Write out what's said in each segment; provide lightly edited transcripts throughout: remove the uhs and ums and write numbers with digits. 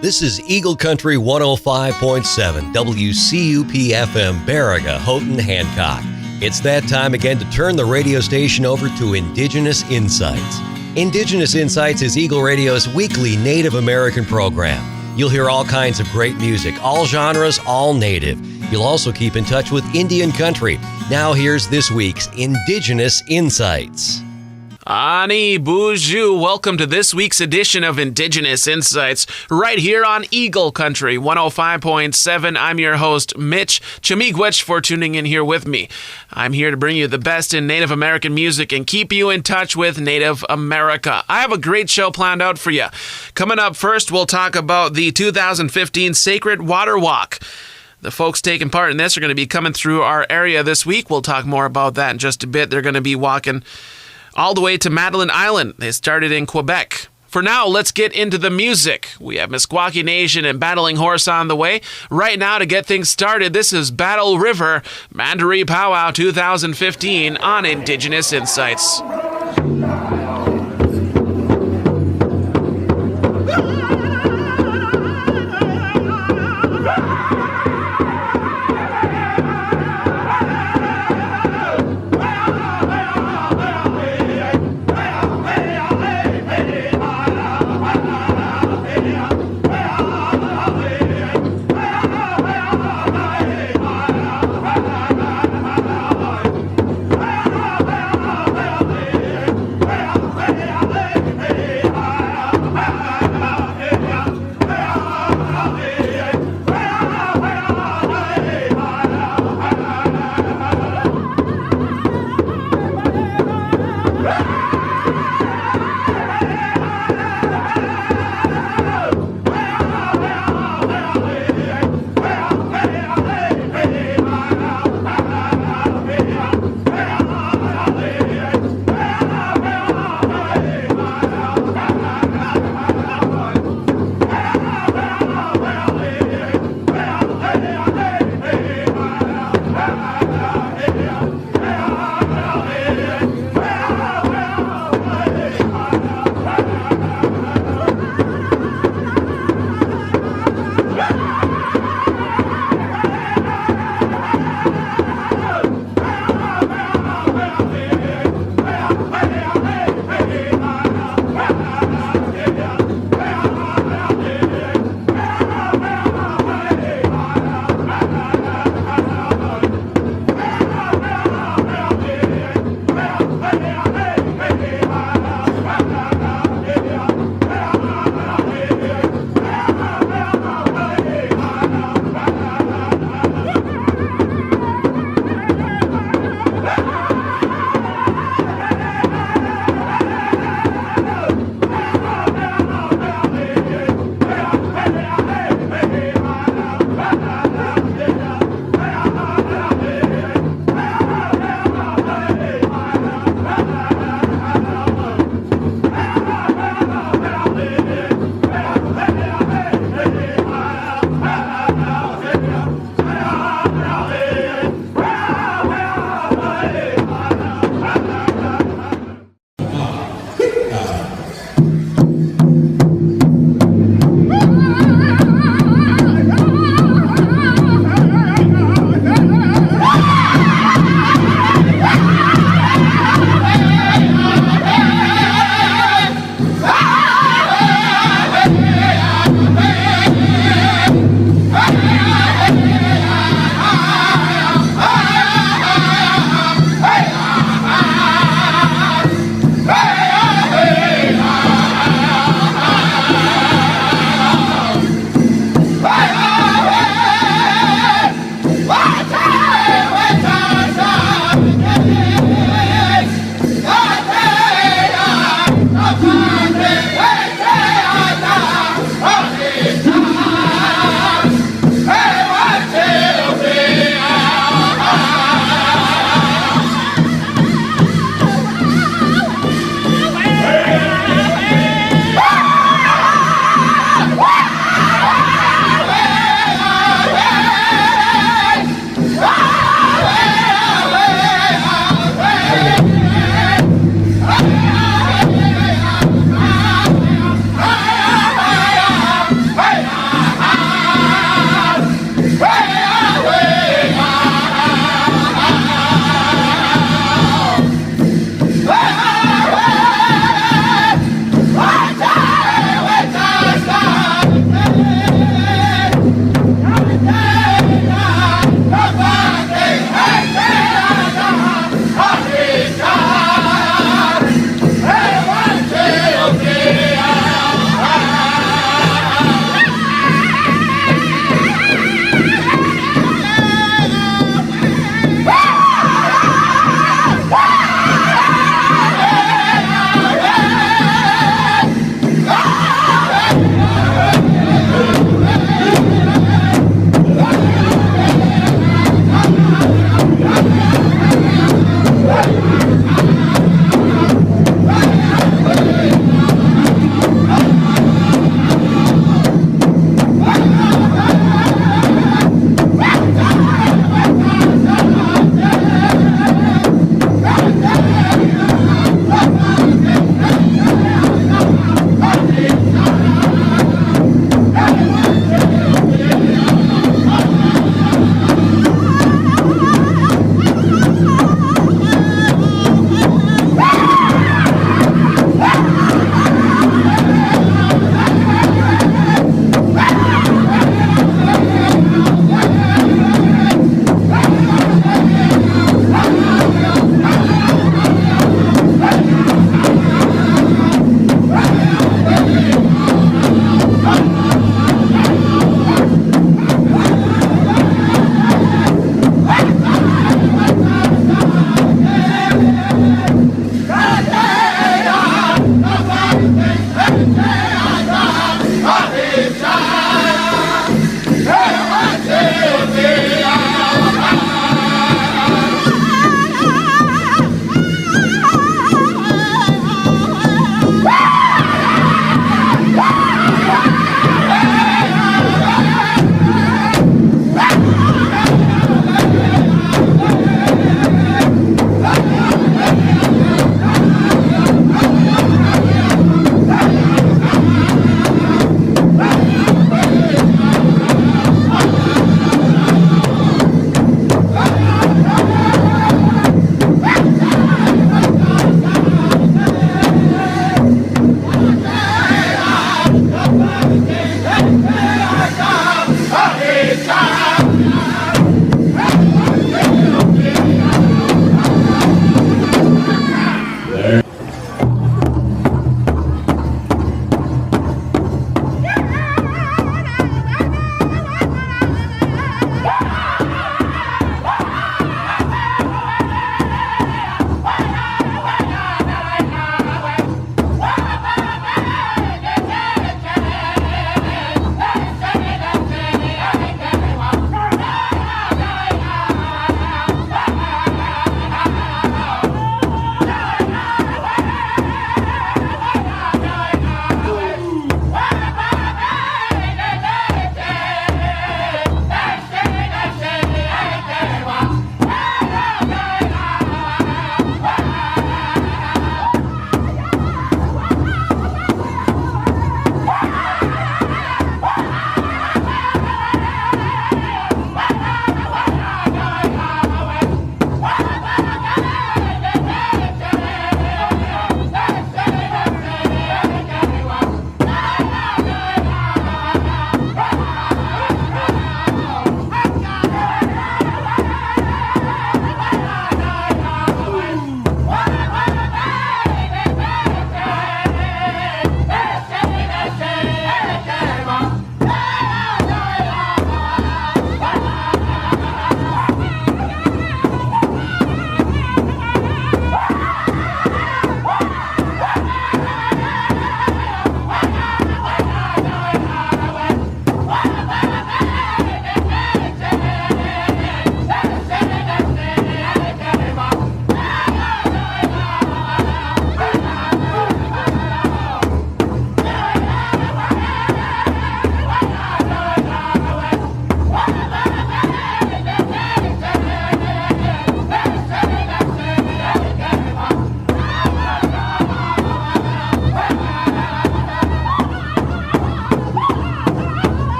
This is Eagle Country 105.7 WCUPFM Baraga, Houghton, Hancock. It's that time again to turn the radio station over to Indigenous Insights. Indigenous Insights is Eagle Radio's weekly Native American program. You'll hear all kinds of great music, all genres, all Native. You'll also keep in touch with Indian country. Now here's this week's Indigenous Insights. Ani Boozhoo, welcome to this week's edition of Indigenous Insights, right here on Eagle Country 105.7. I'm your host, Mitch Miigwech, for tuning in here with me. I'm here to bring you the best in Native American music and keep you in touch with Native America. I have a great show planned out for you. Coming up first, we'll talk about the 2015 Sacred Water Walk. The folks taking part in this are going to be coming through our area this week. We'll talk more about that in just a bit. They're going to be walking all the way to Madeline Island. They started in Quebec. For now, let's get into the music. We have Meskwaki Nation and Battling Horse on the way. Right now, to get things started, this is Battle River, Mandaree Powwow 2015 on Indigenous Insights.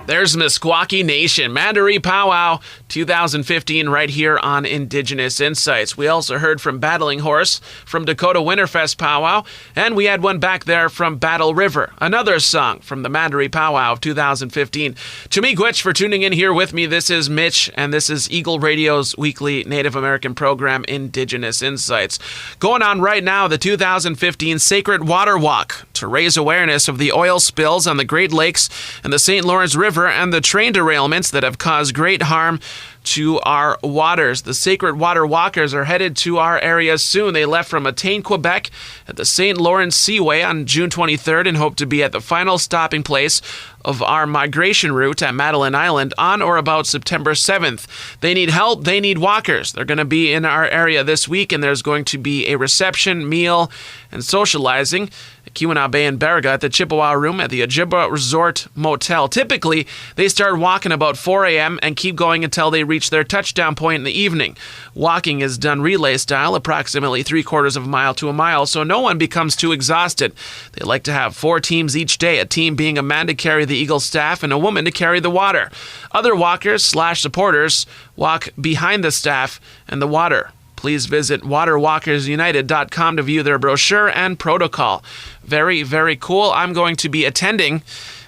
There's Meskwaki Nation, Mandaree Powwow 2015 right here on Indigenous Insights. We also heard from Battling Horse from Dakota Winterfest Powwow, and we had one back there from Battle River, another song from the Mandaree Powwow of 2015. Miigwech for tuning in here with me. This is Mitch, and this is Eagle Radio's weekly Native American program, Indigenous Insights. Going on right now, the 2015 Sacred Water Walk to raise awareness of the oil spills on the Great Lakes and the St. Lawrence River and the train derailments that have caused great harm to our waters. The Sacred Water Walkers are headed to our area soon. They left from Attain, Quebec at the St. Lawrence Seaway on June 23rd and hope to be at the final stopping place of our migration route at Madeline Island on or about September 7th. They need help. They need walkers. They're going to be in our area this week, and there's going to be a reception, meal, and socializing at Keweenaw Bay in Baraga at the Chippewa Room at the Ojibwa Resort Motel. Typically, they start walking about 4 a.m. and keep going until they reach their touchdown point in the evening. Walking is done relay style, approximately 3/4 of a mile to a mile, so no one becomes too exhausted. They like to have 4 teams each day, a team being a man to carry the Eagle staff and a woman to carry the water. Other walkers/supporters walk behind the staff and the water. Please visit waterwalkersunited.com to view their brochure and protocol. Very, very cool. I'm going to be attending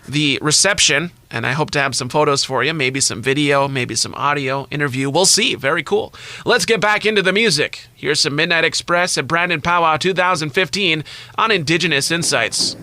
the reception, and I hope to have some photos for you, maybe some video, maybe some audio, interview. We'll see. Very cool. Let's get back into the music. Here's some Midnight Express at Brandon Powwow 2015 on Indigenous Insights.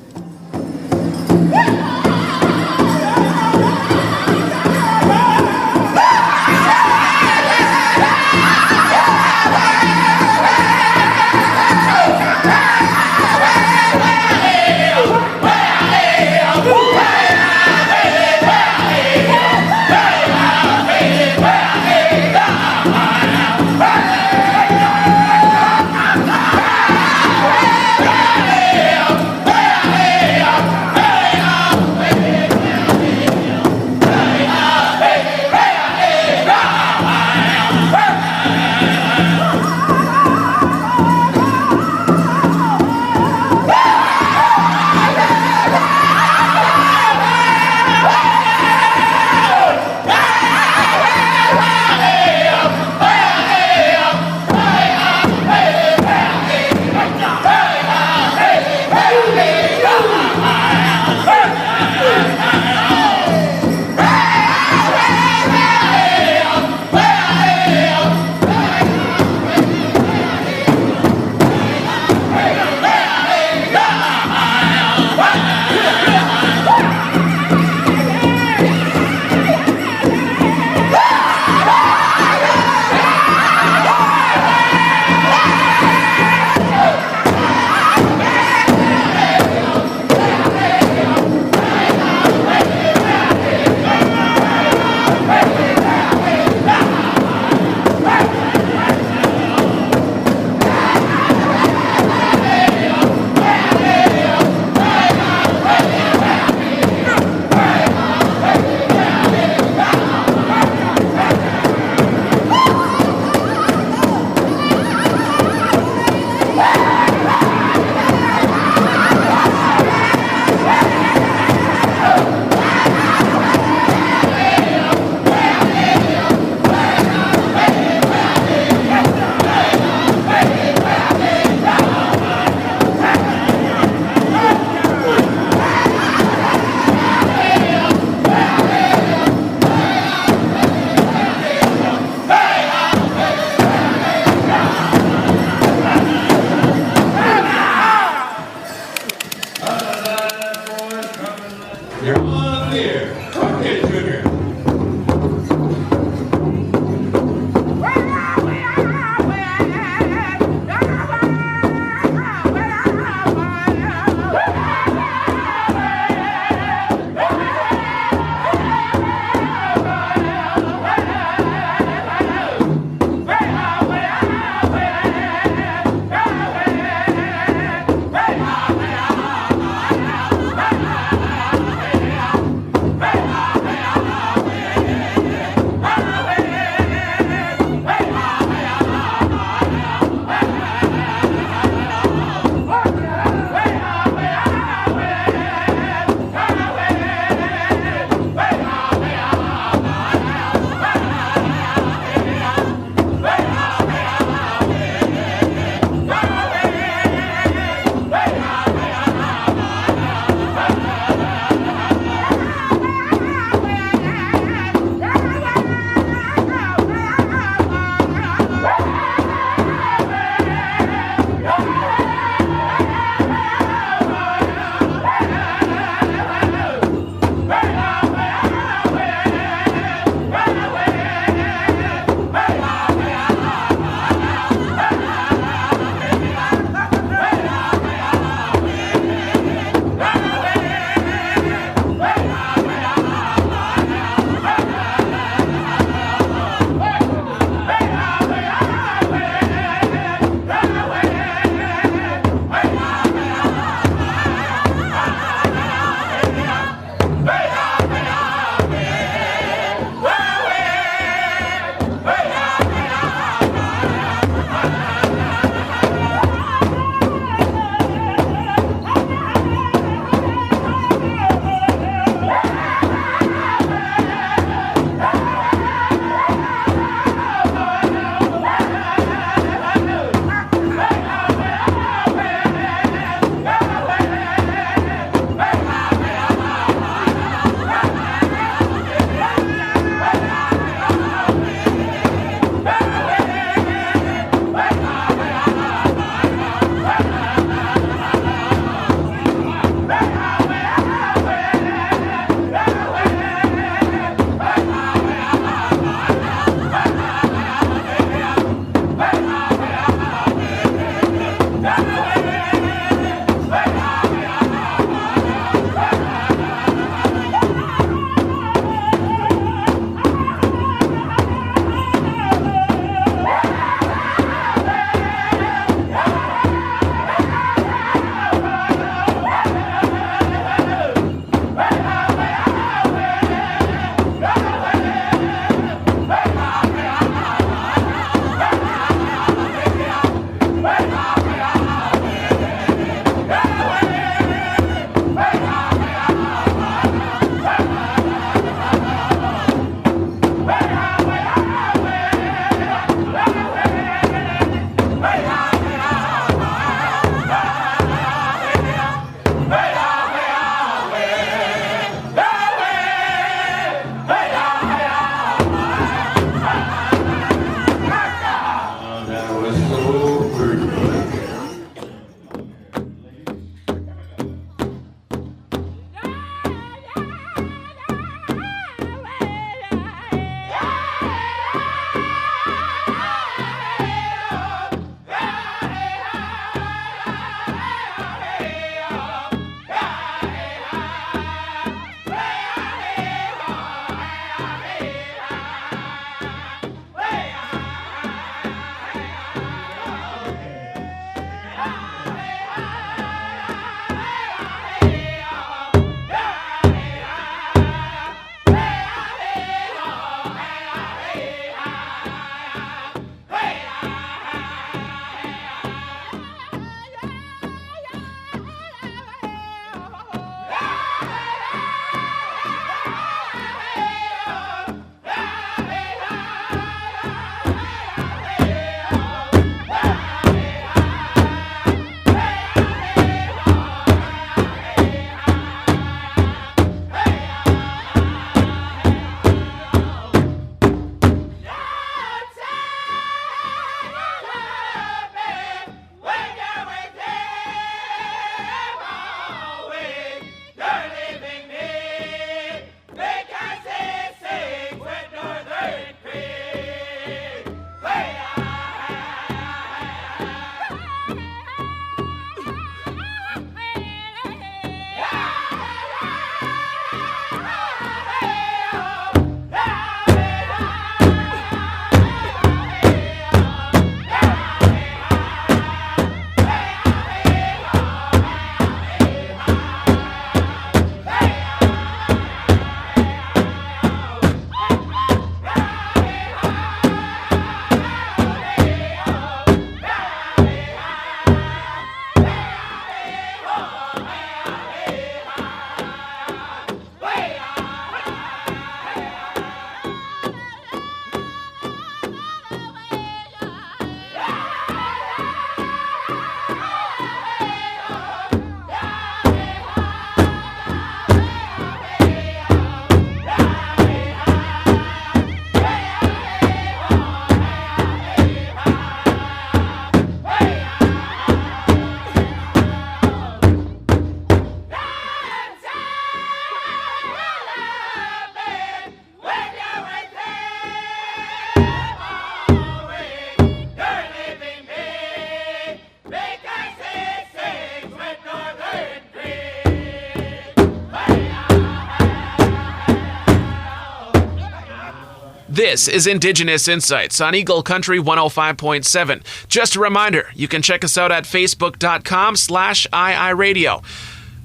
This is Indigenous Insights on Eagle Country 105.7. Just a reminder, you can check us out at facebook.com/iiradio.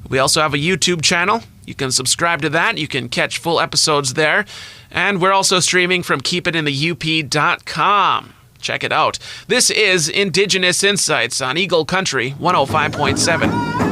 We also have a YouTube channel. You can subscribe to that. You can catch full episodes there. And we're also streaming from keepitinthe.up.com. Check it out. This is Indigenous Insights on Eagle Country 105.7.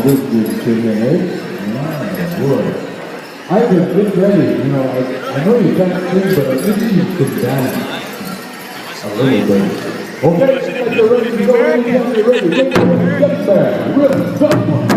this is today. Boy. I've been ready, I know you can't sing, but I think you can dance a little bit. Okay, you guys are ready to go. Anytime you're ready, get there. Real tough one.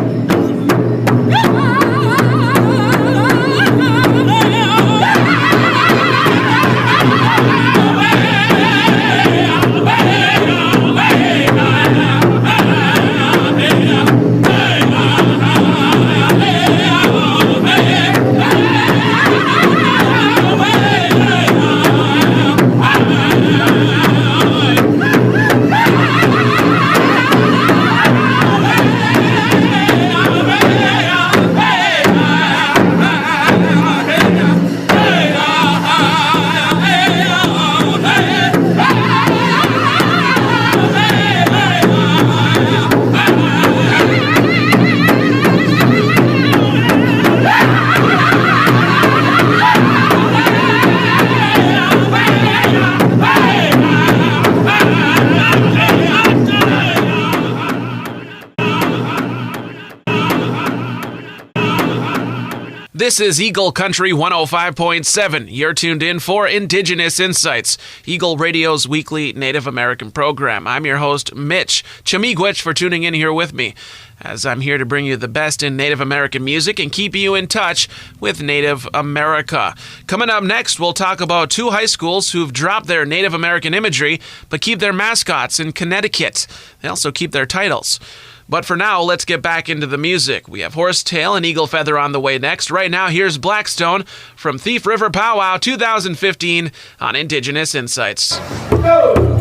This is Eagle Country 105.7. You're tuned in for Indigenous Insights, Eagle Radio's weekly Native American program. I'm your host, Mitch. Miigwech for tuning in here with me, as I'm here to bring you the best in Native American music and keep you in touch with Native America. Coming up next, we'll talk about two high schools who've dropped their Native American imagery, but keep their mascots in Conneticut. They also keep their titles. But for now, let's get back into the music. We have Horsetail and Eagle Feather on the way next. Right now, here's Blackstone from Thief River Powwow 2015 on Indigenous Insights. Go!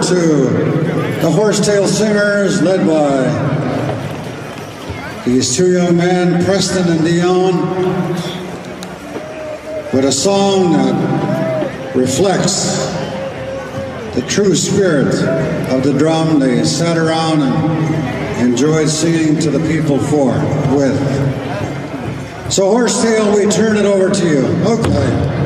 to the Horsetail Singers, led by these two young men, Preston and Dion, with a song that reflects the true spirit of the drum they sat around and enjoyed singing to the people with. So Horsetail, we turn it over to you. Okay.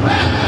Hey!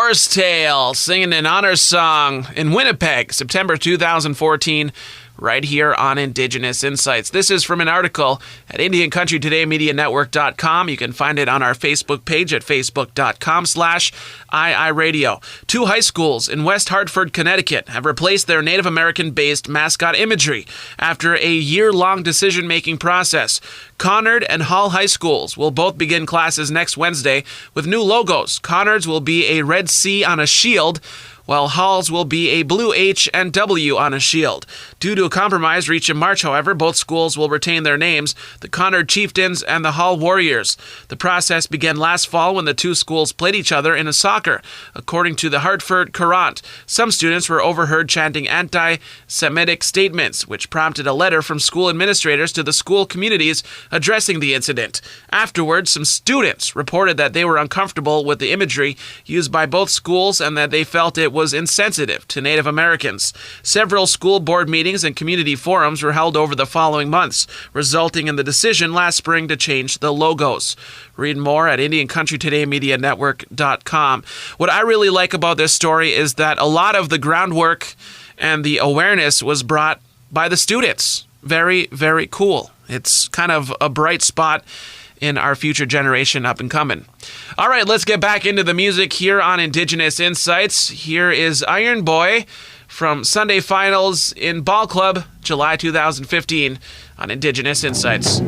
Horsetail singing an honor song in Winnipeg, September 2014, right here on Indigenous Insights. This is from an article at IndianCountryTodayMediaNetwork.com. You can find it on our Facebook page at facebook.com/iiradio. 2 high schools in West Hartford, Connecticut have replaced their Native American-based mascot imagery after a year-long decision-making process. Conard and Hall High Schools will both begin classes next Wednesday with new logos. Conard's will be a red C on a shield, while Hall's will be a blue H and W on a shield. Due to a compromise reached in March, however, both schools will retain their names, the Conard Chieftains and the Hall Warriors. The process began last fall when the 2 schools played each other in a soccer. According to the Hartford Courant, some students were overheard chanting anti-Semitic statements, which prompted a letter from school administrators to the school communities addressing the incident. Afterwards, some students reported that they were uncomfortable with the imagery used by both schools and that they felt it was insensitive to Native Americans. Several school board meetings and community forums were held over the following months, resulting in the decision last spring to change the logos. Read more at IndianCountryTodayMediaNetwork.com. What I really like about this story is that a lot of the groundwork and the awareness was brought by the students. Very, very cool. It's kind of a bright spot in our future generation up and coming. All right, let's get back into the music here on Indigenous Insights. Here is Iron Boy from Sunday Finals in Ball Club, July 2015 on Indigenous Insights.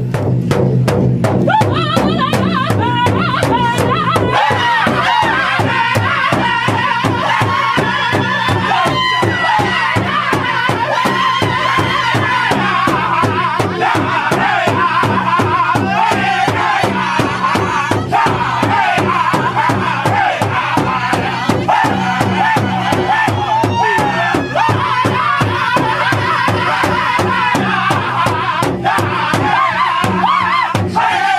Hey!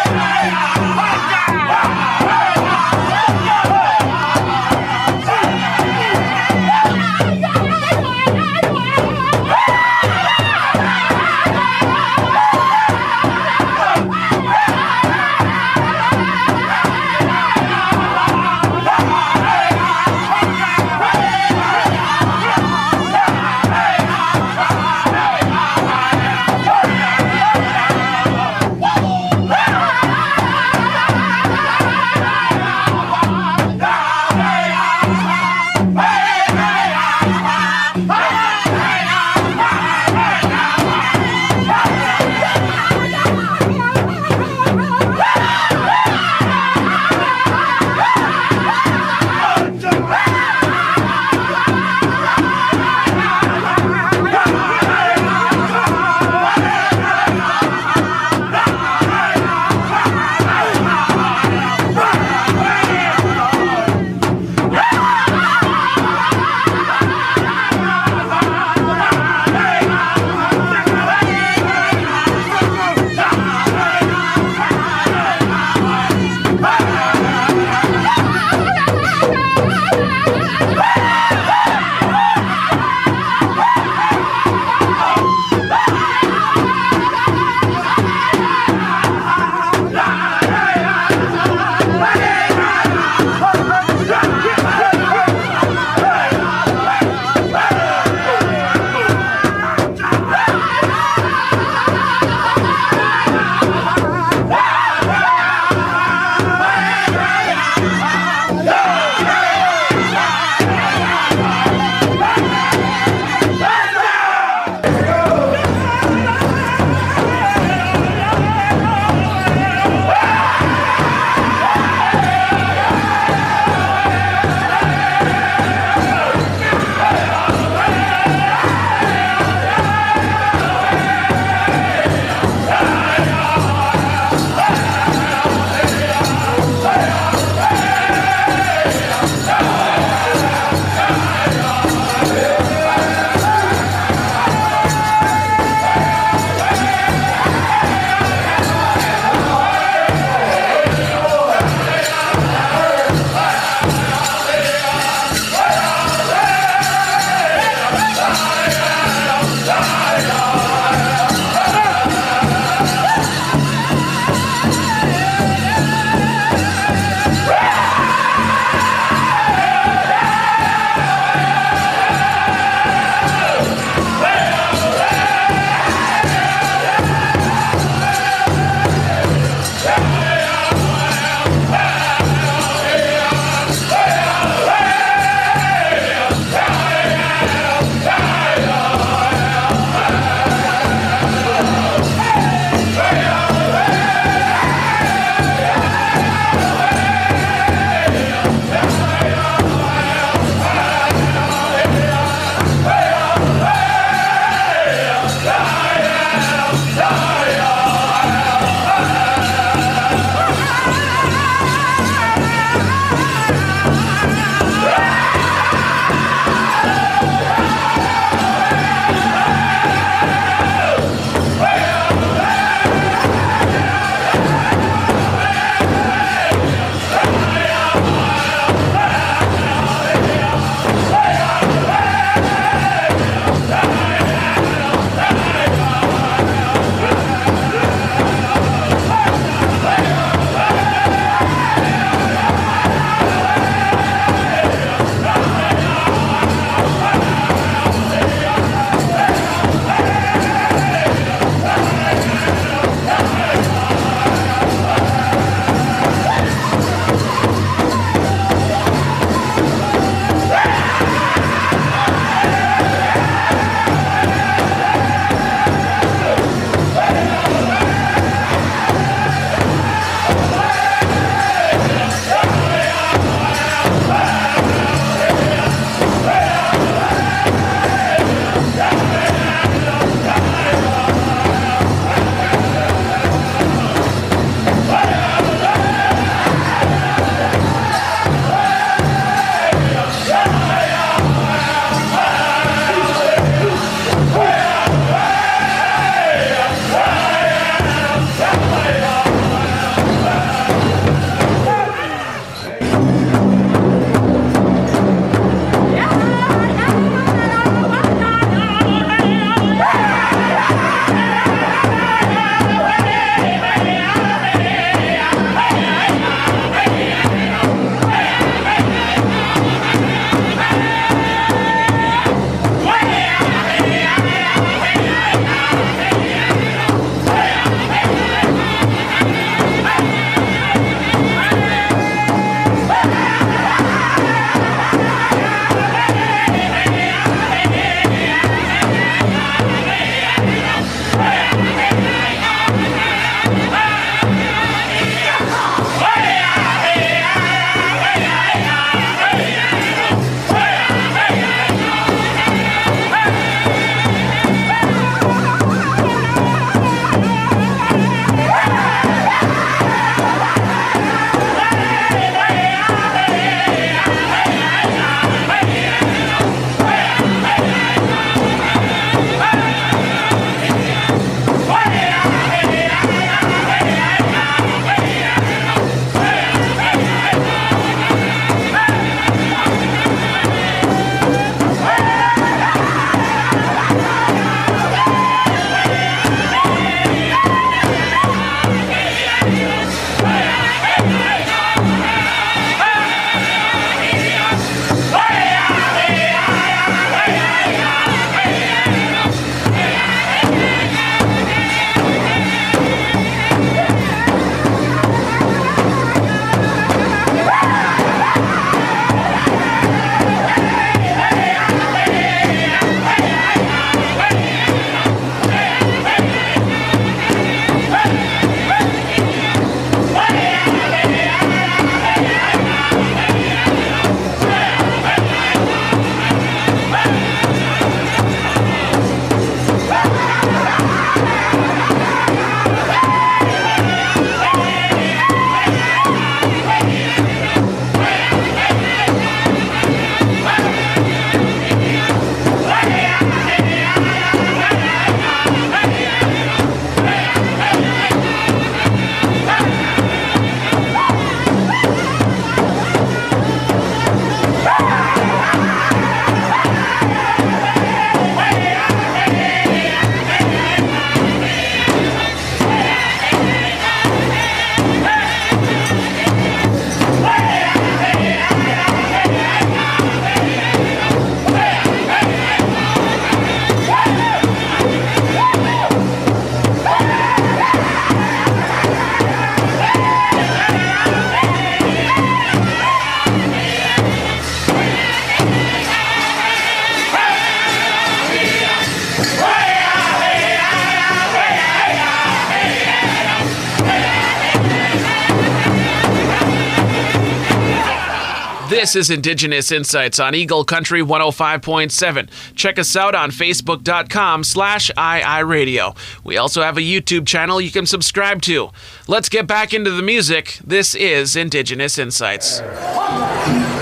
This is Indigenous Insights on Eagle Country 105.7. Check us out on Facebook.com/iiradio. We also have a YouTube channel you can subscribe to. Let's get back into the music. This is Indigenous Insights. Yeah.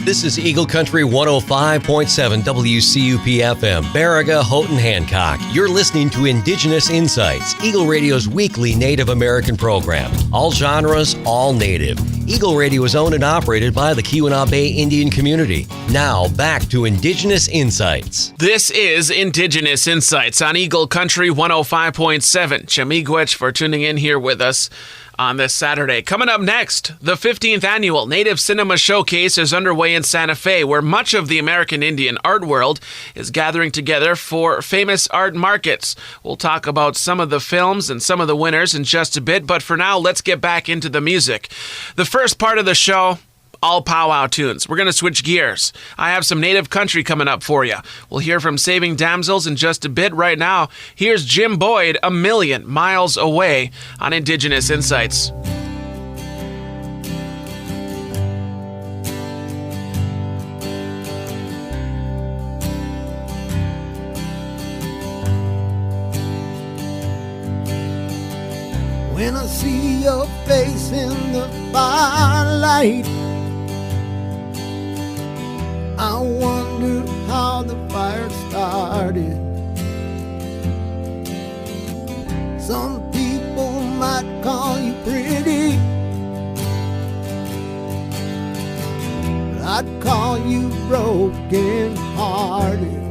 This is Eagle Country 105.7 WCUPFM, Baraga, Houghton, Hancock. You're listening to Indigenous Insights, Eagle Radio's weekly Native American program. All genres, all Native. Eagle Radio is owned and operated by the Keweenaw Bay Indian community. Now, back to Indigenous Insights. This is Indigenous Insights on Eagle Country 105.7. Miigwech for tuning in here with us on this Saturday. Coming up next, the 15th annual Native Cinema Showcase is underway in Santa Fe, where much of the American Indian art world is gathering together for famous art markets. We'll talk about some of the films and some of the winners in just a bit, but for now, let's get back into the music. The first part of the show, all powwow tunes. We're going to switch gears. I have some native country coming up for you. We'll hear from Saving Damsels in just a bit. Right now, here's Jim Boyd, A Million Miles Away on Indigenous Insights. When I see your face in the firelight, I wonder how the fire started. Some people might call you pretty, but I'd call you broken hearted.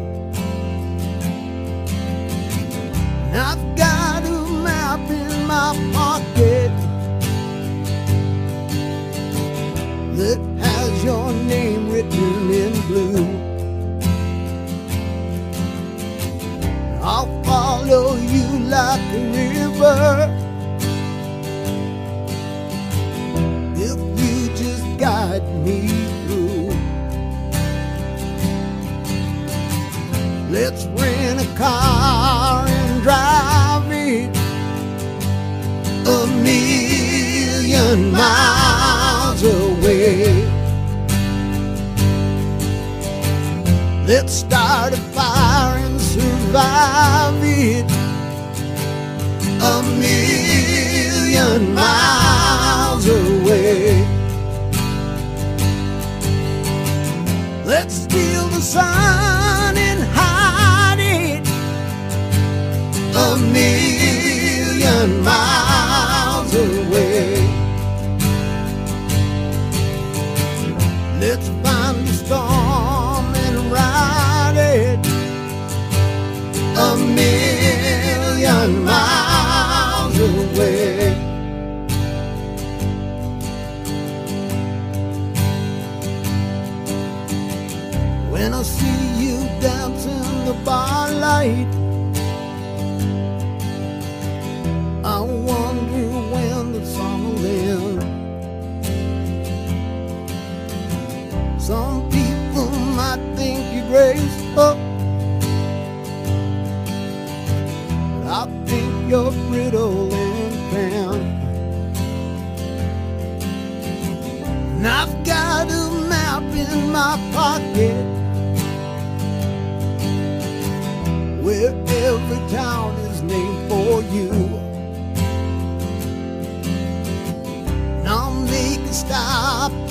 And I've got a map in my pocket that has your name written in blue. I'll follow you like a river if you just guide me through. Let's rent a car and drive it 1,000,000 miles away. Let's start a fire and survive it 1,000,000 miles away. Let's steal the sun and hide it 1,000,000 miles away. Let's find the storm and ride it 1,000,000 miles away. When I see you dancing the barlight, I wonder when the song will end. Some people might think you're graceful, but I think you're brittle and brown. And I've got a map in my pocket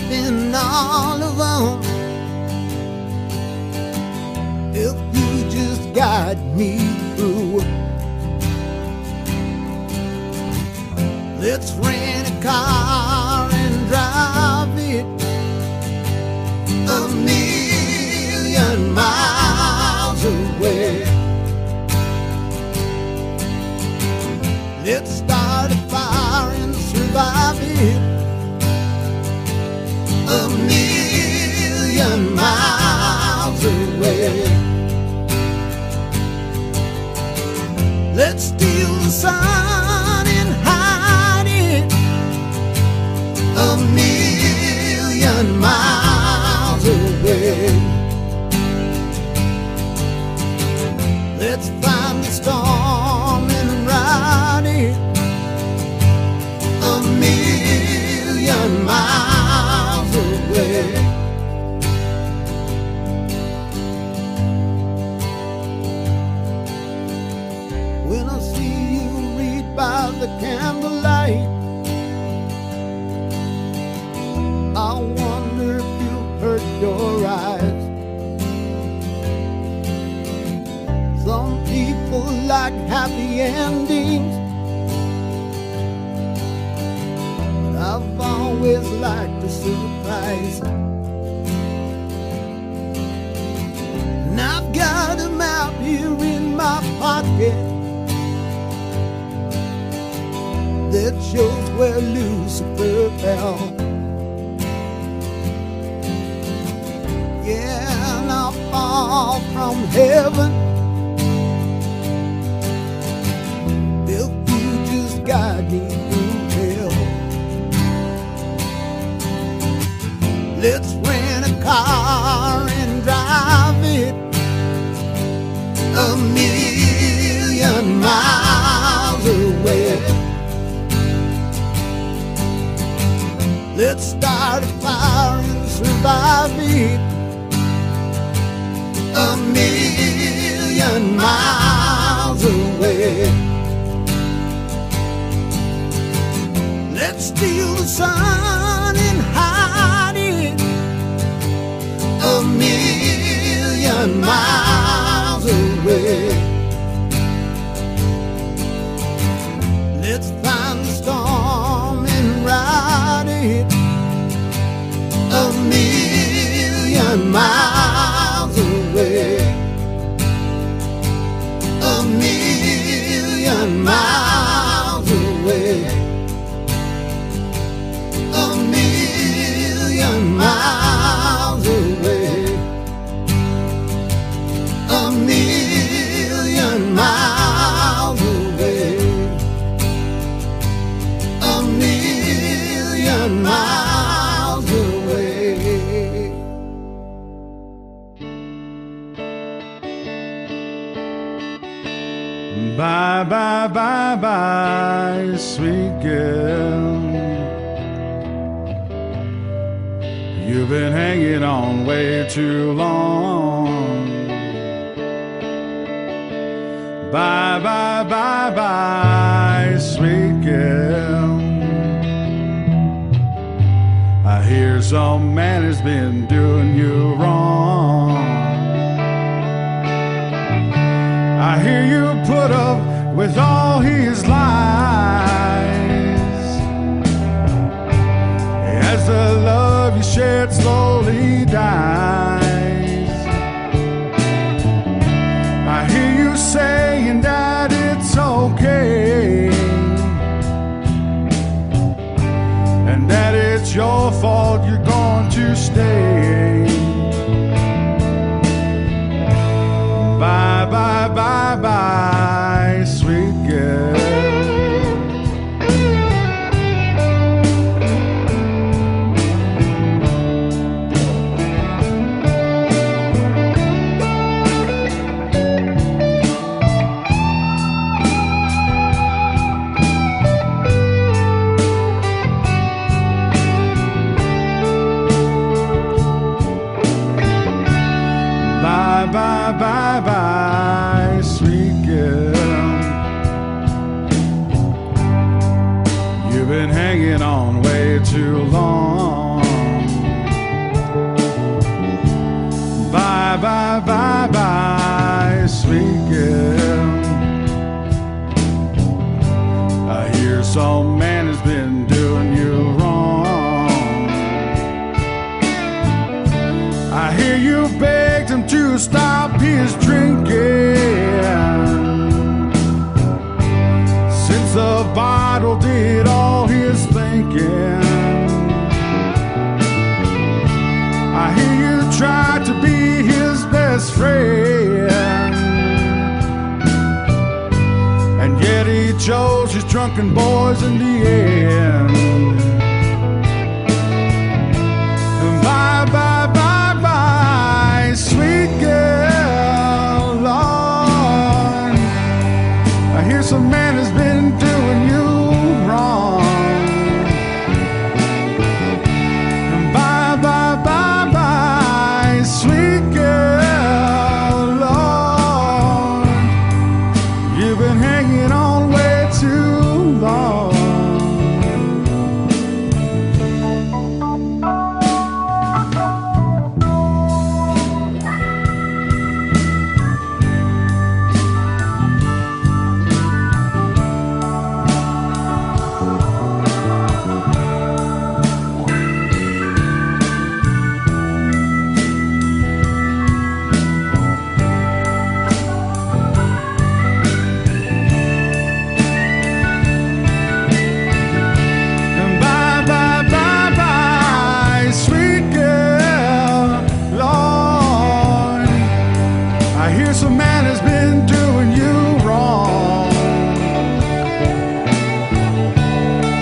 been all alone. If you just guide me through, let's rent a car and drive it 1,000,000 miles away. Let's start a fire and survive it 1,000,000 miles away. Let's steal the sun and hide it 1,000,000 miles away. Let's find the storm and ride it 1,000,000 miles away. When I see you read by the candlelight, I wonder if you hurt your eyes. Some people like happy endings, but I've always liked a surprise. And I've got a map here in my pocket that shows where Lucifer fell. Yeah, and I'll fall from heaven if you just guide me through hell. Let's rent a car and drive it 1,000,000 miles away. Let's start a fire and survive it 1,000,000 miles away. Let's steal the sun and hide it 1,000,000 miles away. Let's find the storm and ride it 1,000,000 miles away. 1,000,000 miles away. 1,000,000 miles away. 1,000,000 miles away. 1,000,000 miles away. Bye, bye, bye, bye, sweet girl. You've been hanging on way too long. Bye, bye, bye, bye, sweet girl. I hear some man has been doing you wrong. I hear you put up with all his lies, as the love you shared slowly dies. I hear you saying that it's okay, and that it's your fault you're going to stay. Bye, bye, bye, bye, sweet girl. Bye, bye, bye, sweet girl. You've been hanging on way too long. some man has been doing you wrong. I hear you begged him to stop his drinking, since the bottle did all his thinking. I hear you tried to be his best friend, and yet he chose his drunken boys in the end. And bye, bye, bye, bye, sweet girl, Lord. I hear some man has been doing you wrong. And bye, bye, bye, bye, sweet girl, Lord. You've been hanging on way too long. And bye, bye, bye, bye, sweet girl, Lord. I hear some man has been doing you wrong.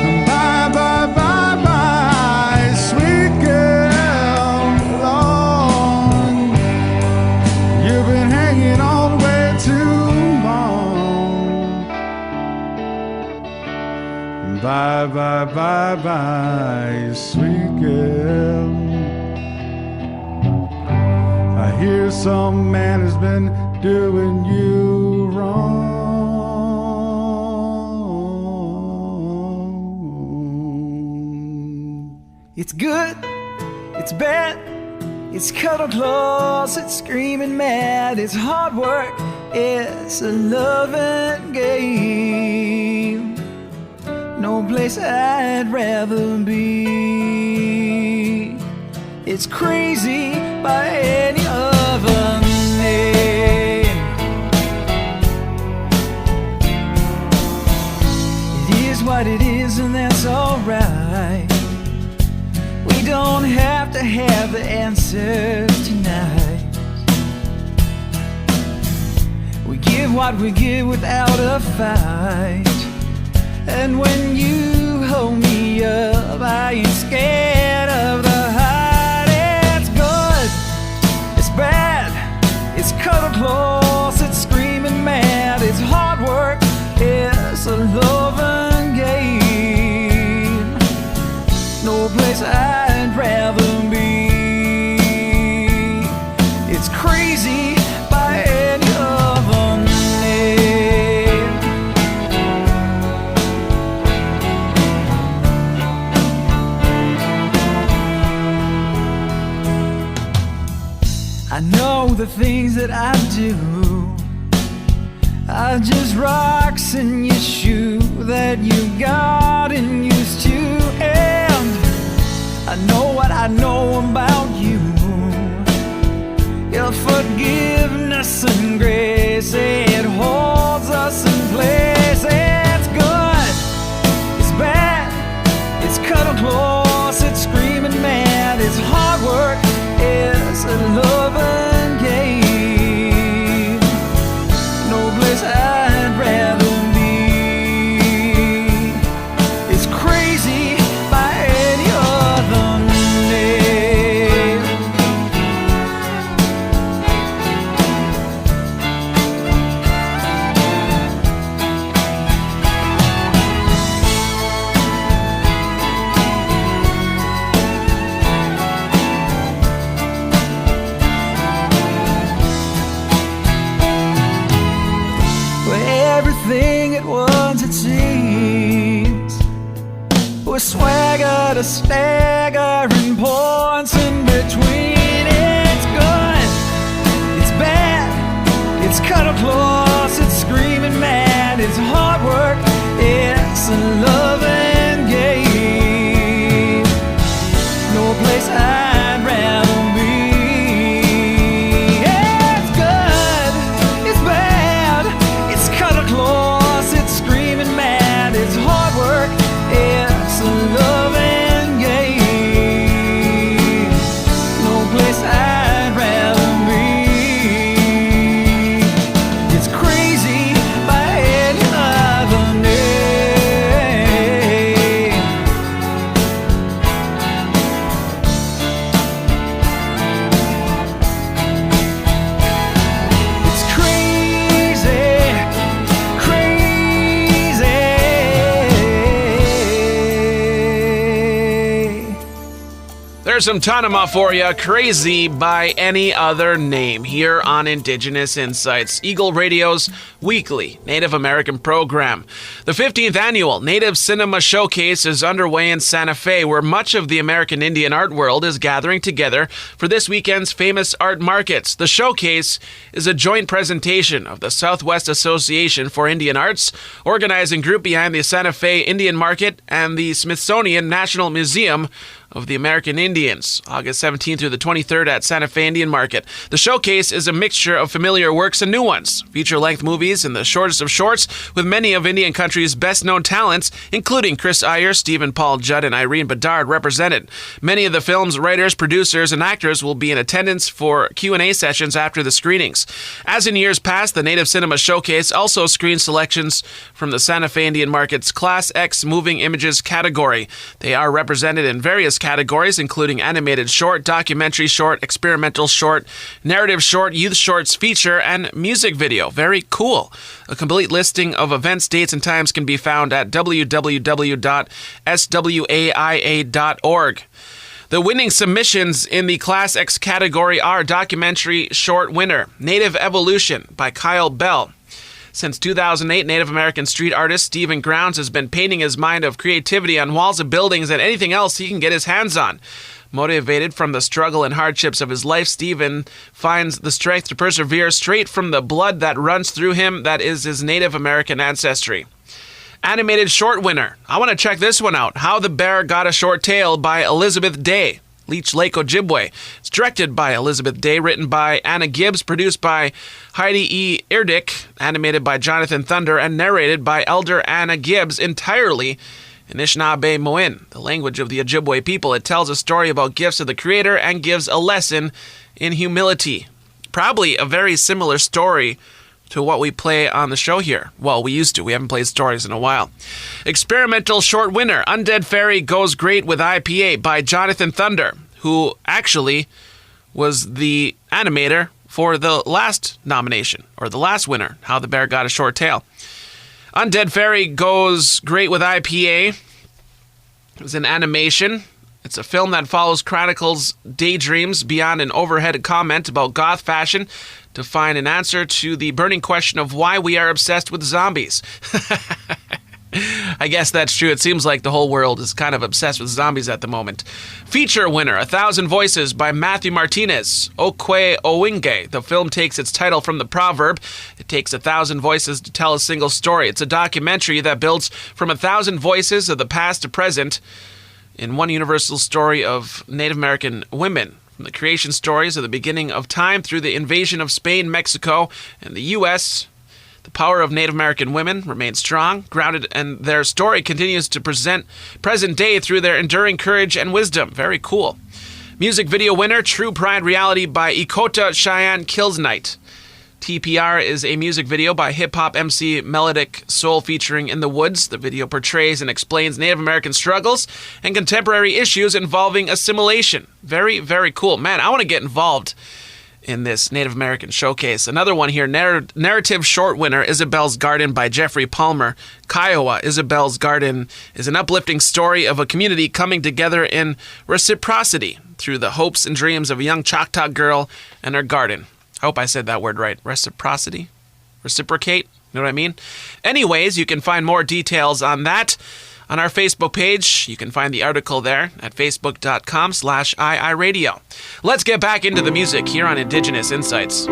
And bye, bye, bye, bye, sweet girl, Lord. You've been hanging on way too long. Bye, bye, bye, bye, sweet girl. I hear some man has been doing you wrong. It's good, it's bad, it's cuddle claws, it's screaming mad, it's hard work, it's a loving game. No place I'd rather be. It's crazy by any other name. It is what it is, and that's alright. We don't have to have the answers tonight. We give what we give without a fight. And when you hold me up, I ain't scared of the height. It's good, it's bad, it's cuddle close, it's screaming mad, it's hard work, it's a loving game. No place I'd rather be. It's crazy by any other name. I know the things that I do are just rocks in your shoe that you got and used to. And I know what I know about you. Your forgiveness and grace, it holds us in place. It's good, it's bad, it's cuddle close, it's screaming mad, it's hard work, it's a loving game. No place I'd rather be. It's crazy by any other name. Everything at once it seems, with swagger to staggering points in between. It's good, it's bad, it's cuddle close, it's screaming mad, it's hard work, it's a love. Here's some Tanama for you, Crazy by Any Other Name, here on Indigenous Insights, Eagle Radio's weekly Native American program. The 15th annual Native Cinema Showcase is underway in Santa Fe, where much of the American Indian art world is gathering together for this weekend's famous art markets. The showcase is a joint presentation of the Southwest Association for Indian Arts, organizing group behind the Santa Fe Indian Market, and the Smithsonian National Museum of the American Indians, August 17th through the 23rd at Santa Fe Indian Market. The showcase is a mixture of familiar works and new ones, feature-length movies and the shortest of shorts, with many of Indian country's best-known talents, including Chris Iyer, Stephen Paul Judd, and Irene Bedard, represented. Many of the film's writers, producers, and actors will be in attendance for Q&A sessions after the screenings. As in years past, the Native Cinema Showcase also screens selections from the Santa Fe Indian Market's Class X Moving Images category. They are represented in various categories, including animated short, documentary short, experimental short, narrative short, youth shorts, feature, and music video. Very cool. A complete listing of events, dates, and times can be found at www.swaia.org. The winning submissions in the Class X category are documentary short winner, Native Evolution by Kyle Bell. Since 2008, Native American street artist Stephen Grounds has been painting his mind of creativity on walls of buildings and anything else he can get his hands on. Motivated from the struggle and hardships of his life, Stephen finds the strength to persevere straight from the blood that runs through him, that is his Native American ancestry. Animated short winner. I want to check this one out. How the Bear Got a Short Tail by Elizabeth Day. Leech Lake, Ojibwe. It's directed by Elizabeth Day, written by Anna Gibbs, produced by Heidi E. Irdick, animated by Jonathan Thunder, and narrated by Elder Anna Gibbs, entirely in Anishinaabe-Moin, the language of the Ojibwe people. It tells a story about gifts of the Creator and gives a lesson in humility. Probably a very similar story to what we play on the show here. Well, we used to. We haven't played stories in a while. Experimental short winner, Undead Fairy Goes Great with IPA by Jonathan Thunder, who actually was the animator for the last nomination, or the last winner, How the Bear Got a Short Tail. Undead Fairy Goes Great with IPA is an animation. It's a film that chronicles daydreams beyond an overhead comment about goth fashion to find an answer to the burning question of why we are obsessed with zombies. I guess that's true. It seems like the whole world is kind of obsessed with zombies at the moment. Feature winner, 1,000 Voices by Matthew Martinez, Okwe Owinge. The film takes its title from the proverb, it takes 1,000 voices to tell a single story. It's a documentary that builds from 1,000 voices of the past to present in one universal story of Native American women. From the creation stories of the beginning of time through the invasion of Spain, Mexico, and the U.S., the power of Native American women remains strong, grounded, and their story continues to present present day through their enduring courage and wisdom. Very cool. Music video winner, True Pride Reality by Ikota Cheyenne Kills Night. TPR is a music video by hip-hop MC Melodic Soul featuring In the Woods. The video portrays and explains Native American struggles and contemporary issues involving assimilation. Very, very cool. Man, I want to get involved in this Native American showcase. Another one here, narrative short winner, Isabel's Garden by Jeffrey Palmer. Kiowa, Isabel's Garden, is an uplifting story of a community coming together in reciprocity through the hopes and dreams of a young Choctaw girl and her garden. I hope I said that word right. Reciprocity? Reciprocate? You know what I mean? Anyways, you can find more details on that on our Facebook page. You can find the article there at facebook.com/iiradio. Let's get back into the music here on Indigenous Insights.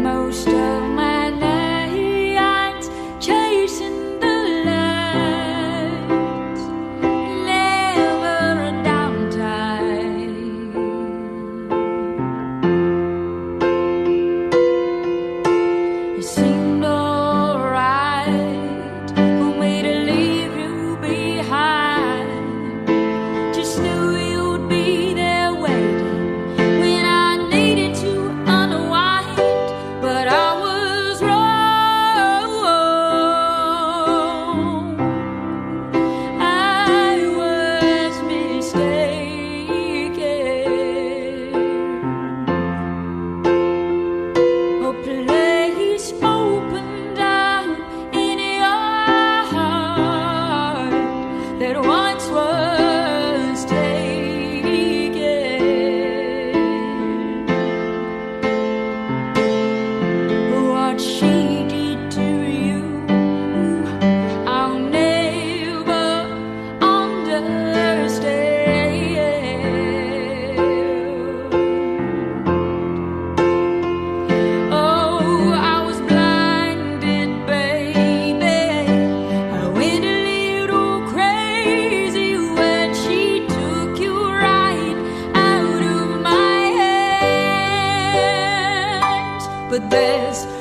Most of my nights chasing the lights, never a downtime. It seemed alright for me to leave you behind. Just knew you'd be there waiting when I needed to unwind.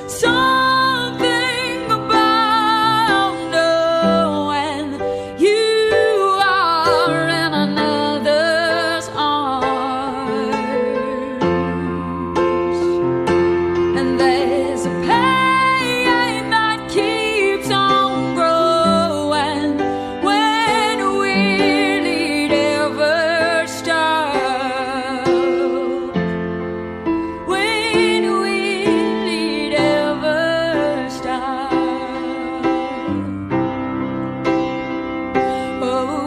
something about knowing you are in another's arms. And there's a pain that keeps on growing. When will it ever stop? When will it ever stop? Oh,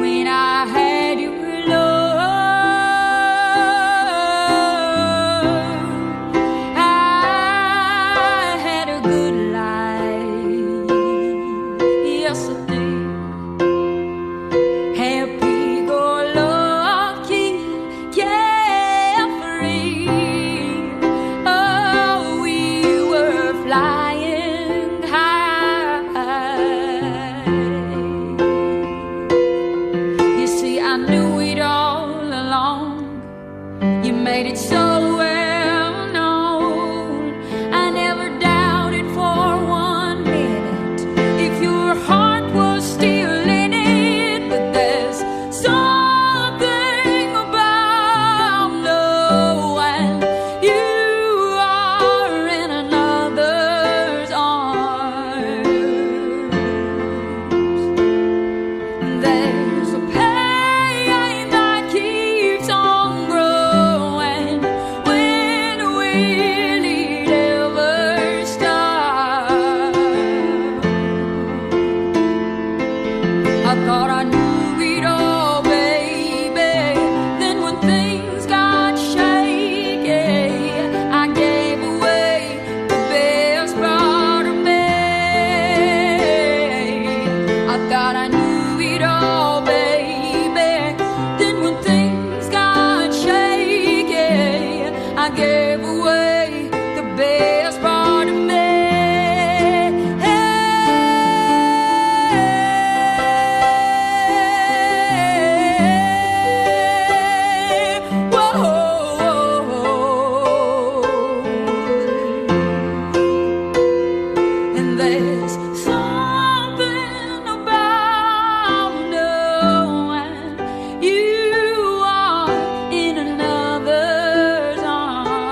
when I had your love, I had a good life. Yes, I did. Happy-go-lucky, carefree. Oh, we were flying high. You see, I knew it all along. You made it so well known. I never doubted for 1 minute if your heart was still in it. But there's something about knowing you are in another's arms. There's a pain that keeps on growing. When will it ever stop? I thought I knew it all, baby. Then when things got shaky, I gave away the best part of me. I thought I knew it all, baby. Then when things got shaky, I gave away the best part of me. Whoa. And there's something about knowing you are in another's arms.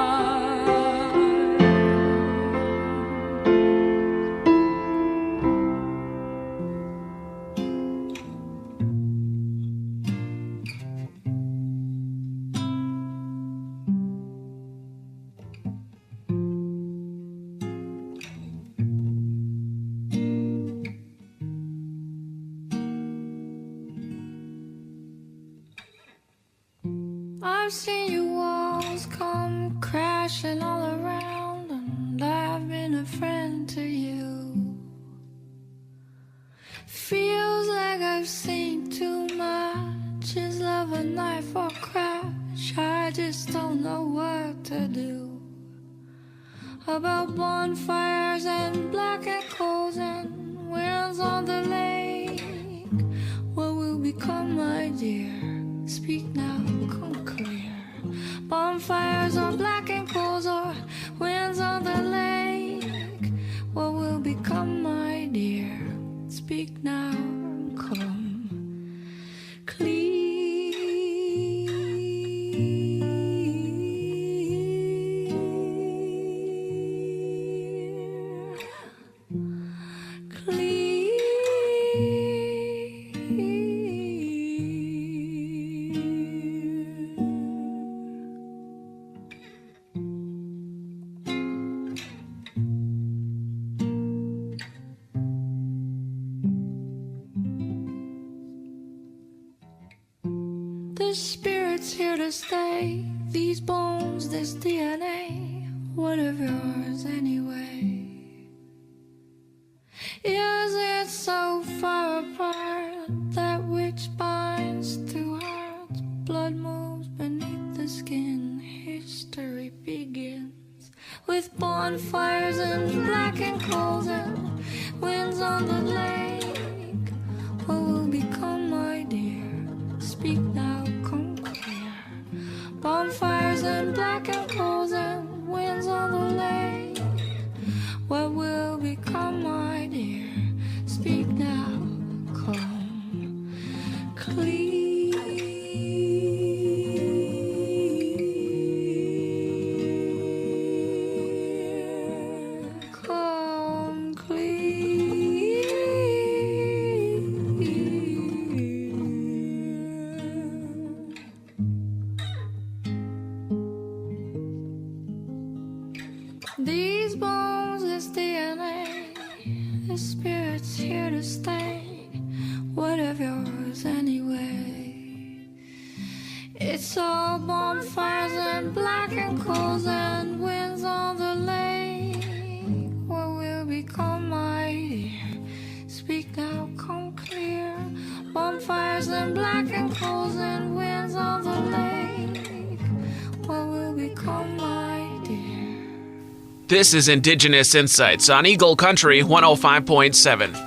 I've seen your walls come crashing all around, and I've been a friend to you. Feels like I've seen too much. Is love a knife or crash? I just don't know what to do. About bonfires and blackened coals and winds on the lake. What will become, my dear? Speak now, come clear. Bonfires or blackened coals or winds on the lake. What will become, my dear? Speak now, come clear. The spirit's here to stay. These bones, this DNA, what of yours anyway? Is it so far apart, that which binds two hearts? Blood moves beneath the skin. History begins with bonfires and blackened coals and winds on the lake. What will become, my dear? Speak now, come and black and coals and winds on the lake. What will become, my dear? Speak now, come clear. Come clear. These bones, this DNA, this spirit's here to stay. What of yours anyway? It's all bonfires and black and coals and winds on the lake. What will become, my dear? Speak now, come clear. Bonfires and black and coals and winds on the lake. What will become, my dear? This is Indigenous Insights on Eagle Country 105.7.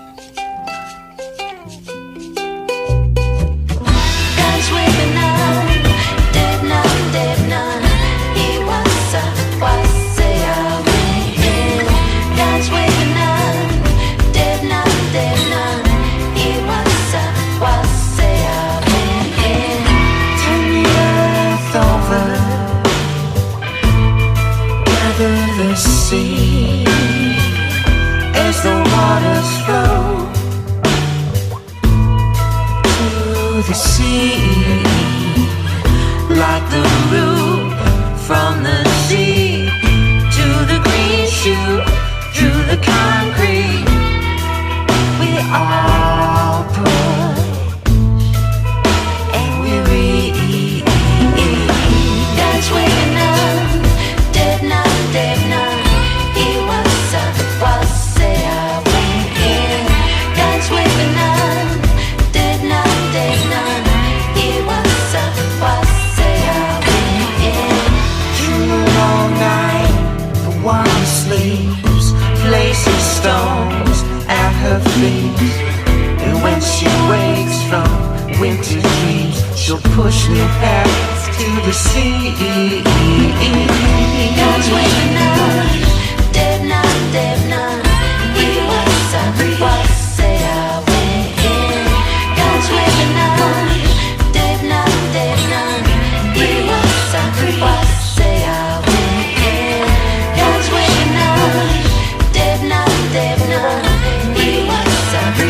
The sea, as the waters flow to the sea, like the root from the sea to the green shoot through the concrete. We all push and we read. God's waking up, dead none, dead none. He was say I went in. God's waking up, dead none, dead none. He was say I went in. Through a long night, the one sleeps, places stones at her feet. And when she wakes from winter dreams, she'll push new paths to the sea. God's waking up, dead none, dead none. He was say I went in. God's waking up, dead none, dead none. He was say I went in. God's waking up, dead none, dead none. He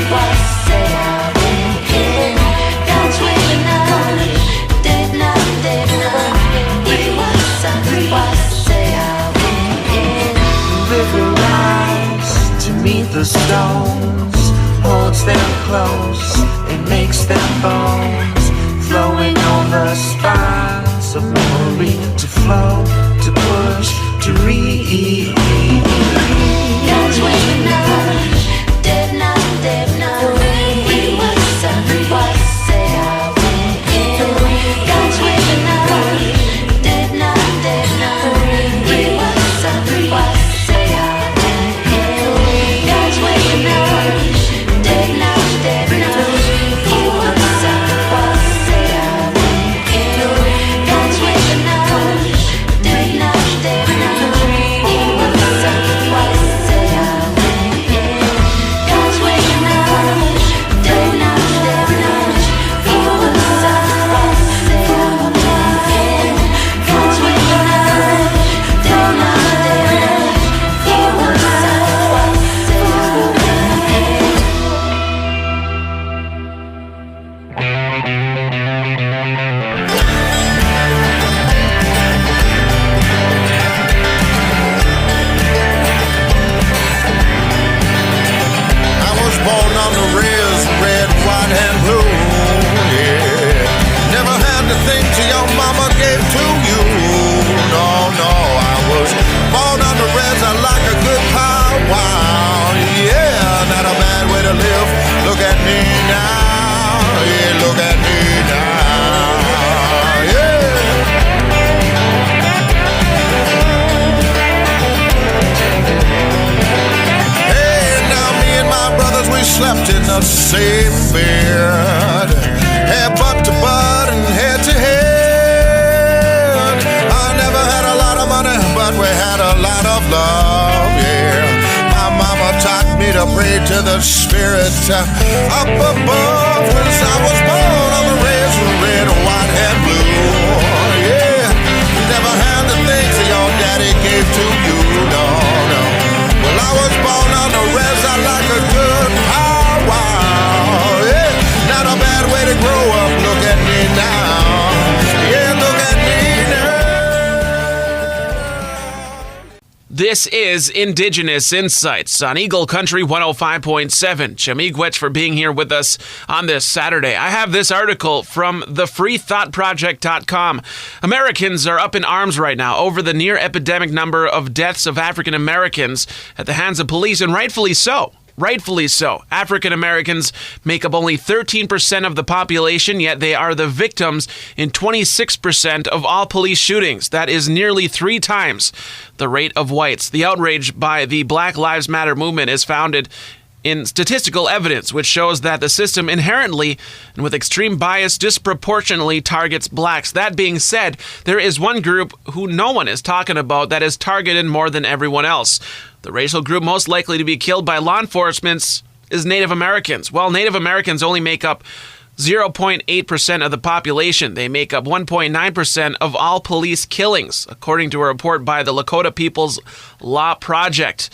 was say I went in. God's waking up, dead none, dead none. He was say I went in. The river rise to meet the stones, holds them close and makes them bones, flowing over spines of memory to flow, to push, to read. God's waking up, dead none, dead none. He was say I went in. God's waking up, dead none, dead none. He was say I went in. God's waking up, dead none, dead none. He was say I went in. God's waking up, dead none, dead none. He was say I went in. God's waking up, dead none, dead none. He was say I went in. God's waking up, dead none, dead none. He was say I went in. I was born on the rails, red, white, and blue. Yeah. Never had to think till your mama gave to you. No, no, I was born on the reds. I like a good powwow. Yeah, not a bad way to live. Look at me now. Yeah, look at me now. Yeah. We slept in the same bed, head butt to butt and head to head. I never me to pray to the spirit up above. 'Cause I was born on the razor red, white and blue. Yeah, never had the things that your daddy gave to you, no, no. Well, I was born on the res, I like a good powwow. Yeah, not a bad way to grow up, look at me now. Yeah, look at me now. This is Indigenous Insights on Eagle Country 105.7. Miigwech for being here with us on this Saturday. I have this article from thefreethoughtproject.com. Americans are up in arms right now over the near epidemic number of deaths of African Americans at the hands of police, and rightfully so. Rightfully so. African Americans make up only 13% of the population, yet they are the victims in 26% of all police shootings. That is nearly 3 times the rate of whites. The outrage by the Black Lives Matter movement is founded in statistical evidence, which shows that the system inherently and with extreme bias disproportionately targets blacks. That being said, there is one group who no one is talking about that is targeted more than everyone else. The racial group most likely to be killed by law enforcement is Native Americans. While Native Americans only make up 0.8% of the population, they make up 1.9% of all police killings, according to a report by the Lakota People's Law Project.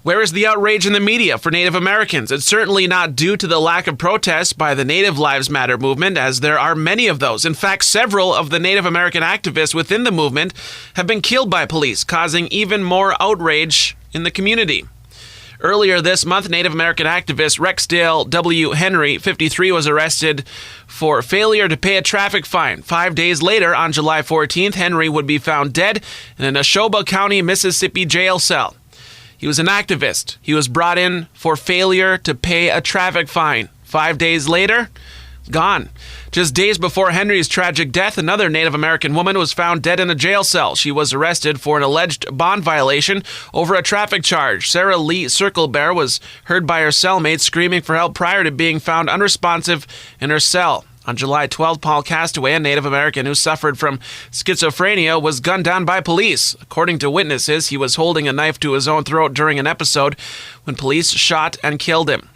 Where is the outrage in the media for Native Americans? It's certainly not due to the lack of protest by the Native Lives Matter movement, as there are many of those. In fact, several of the Native American activists within the movement have been killed by police, causing even more outrage in the community. Earlier this month, Native American activist Rexdale W. Henry, 53, was arrested for failure to pay a traffic fine. 5 days later, on July 14th, Henry would be found dead in an Neshoba County, Mississippi jail cell. He was an activist. He was brought in for failure to pay a traffic fine. 5 days later, gone. Just days before Henry's tragic death, another Native American woman was found dead in a jail cell. She was arrested for an alleged bond violation over a traffic charge. Sarah Lee Circlebear was heard by her cellmates screaming for help prior to being found unresponsive in her cell. On July 12th, Paul Castaway, a Native American who suffered from schizophrenia, was gunned down by police. According to witnesses, he was holding a knife to his own throat during an episode when police shot and killed him.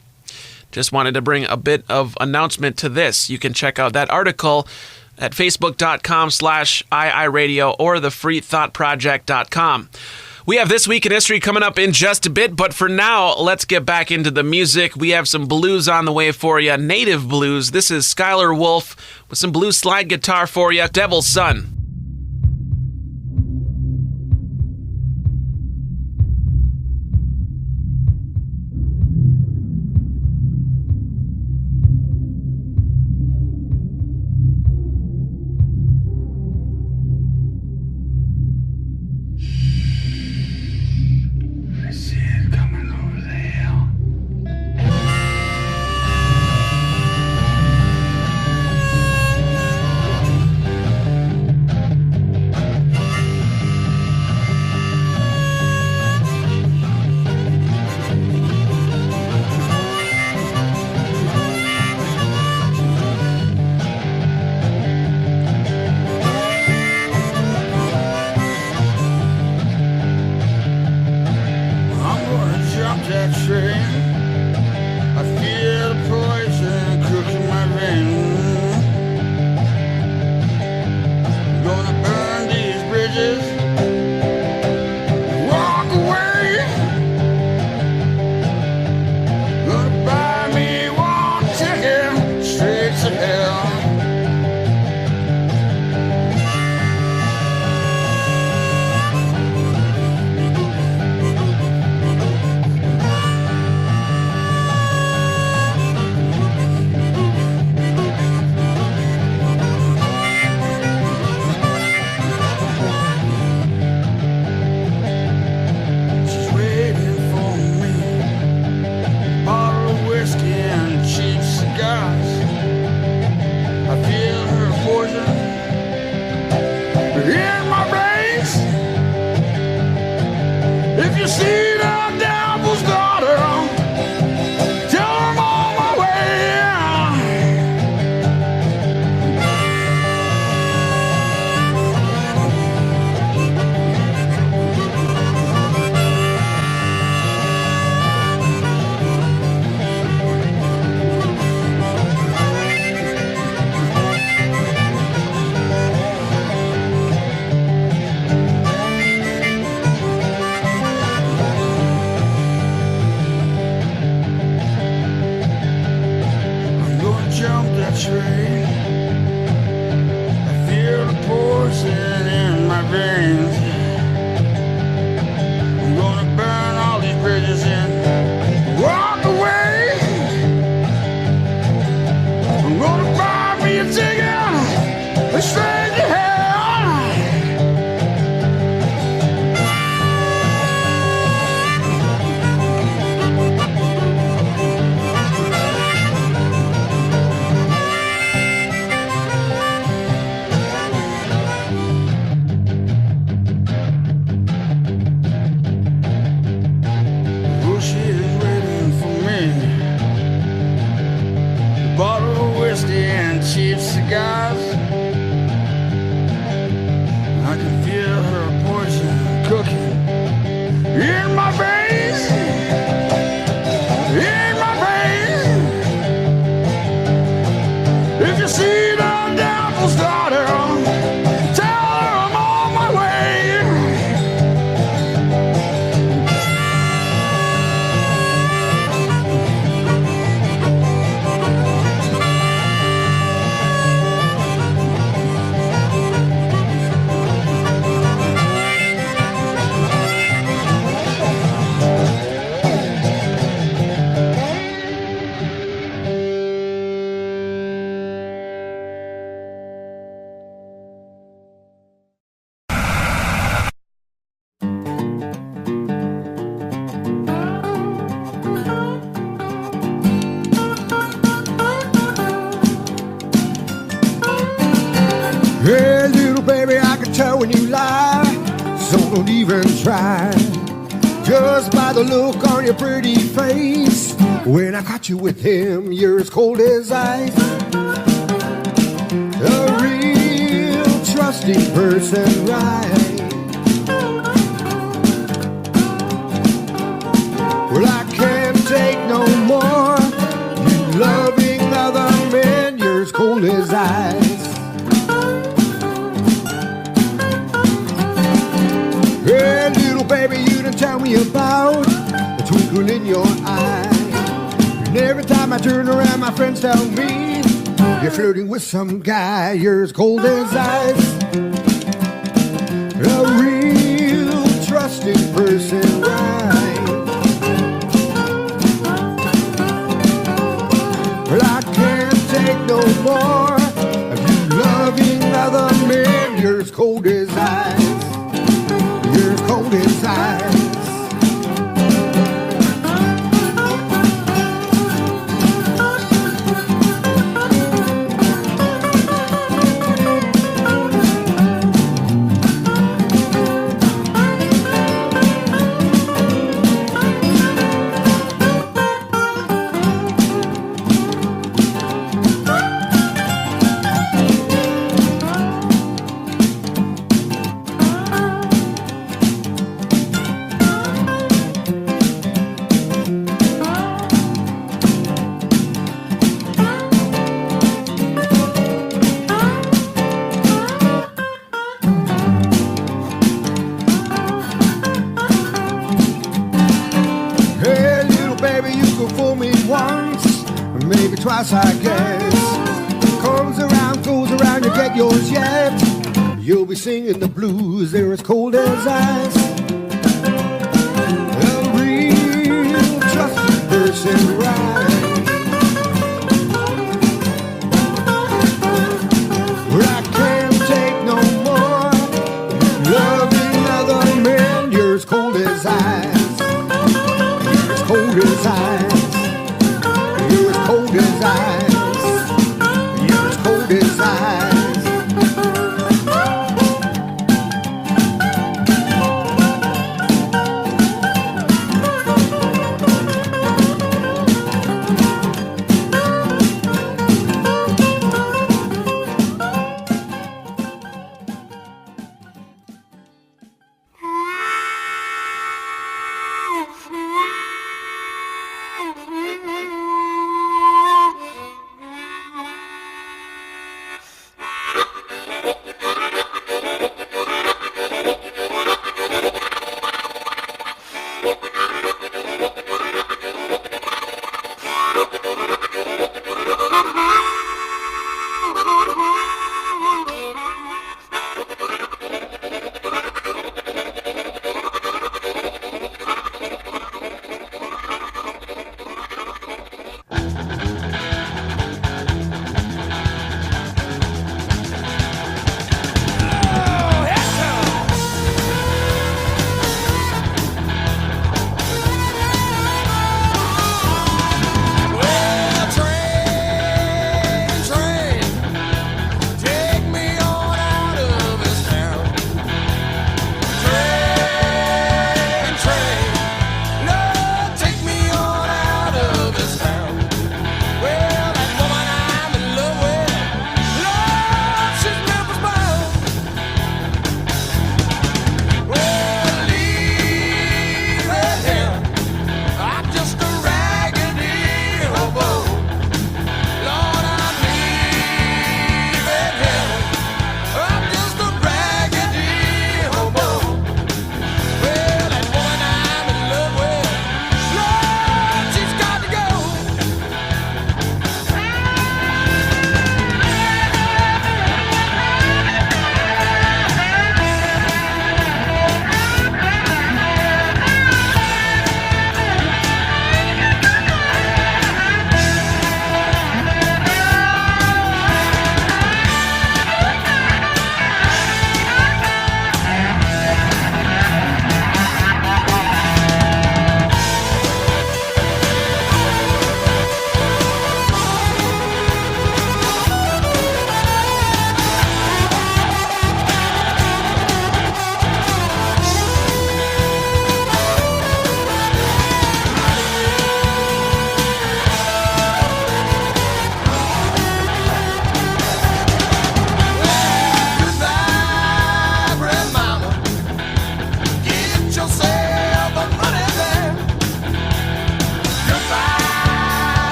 Just wanted to bring a bit of announcement to this. You can check out that article at facebook.com/iiradio or thefreethoughtproject.com. We have This Week in History coming up in just a bit, but for now, let's get back into the music. We have some blues on the way for you, native blues. This is Skylar Wolf with some blues slide guitar for you, Devil's Son. baby, I can tell when you lie, so don't even try. Just by the look on your pretty face, when I caught you with him, you're as cold as ice. A real trusting person, right? Well, I can't take no more. You loving other men, you're as cold as ice. Hey, little baby, you done tell me about the twinkle in your eye. And every time I turn around, my friends tell me you're flirting with some guy, you're as cold as ice. A real trusting person, right? Well, I can't take no more of you loving other men, you're as cold as ice. You're as cold as ice. Twice, I guess. Comes around, goes around, you get yours yet. You'll be singing the blues, they're as cold as ice. A real trusted person, right? Well, I can't take no more loving other men, you're as cold as ice. You're as cold as ice. You're as cold as ice. You're as cold as ice.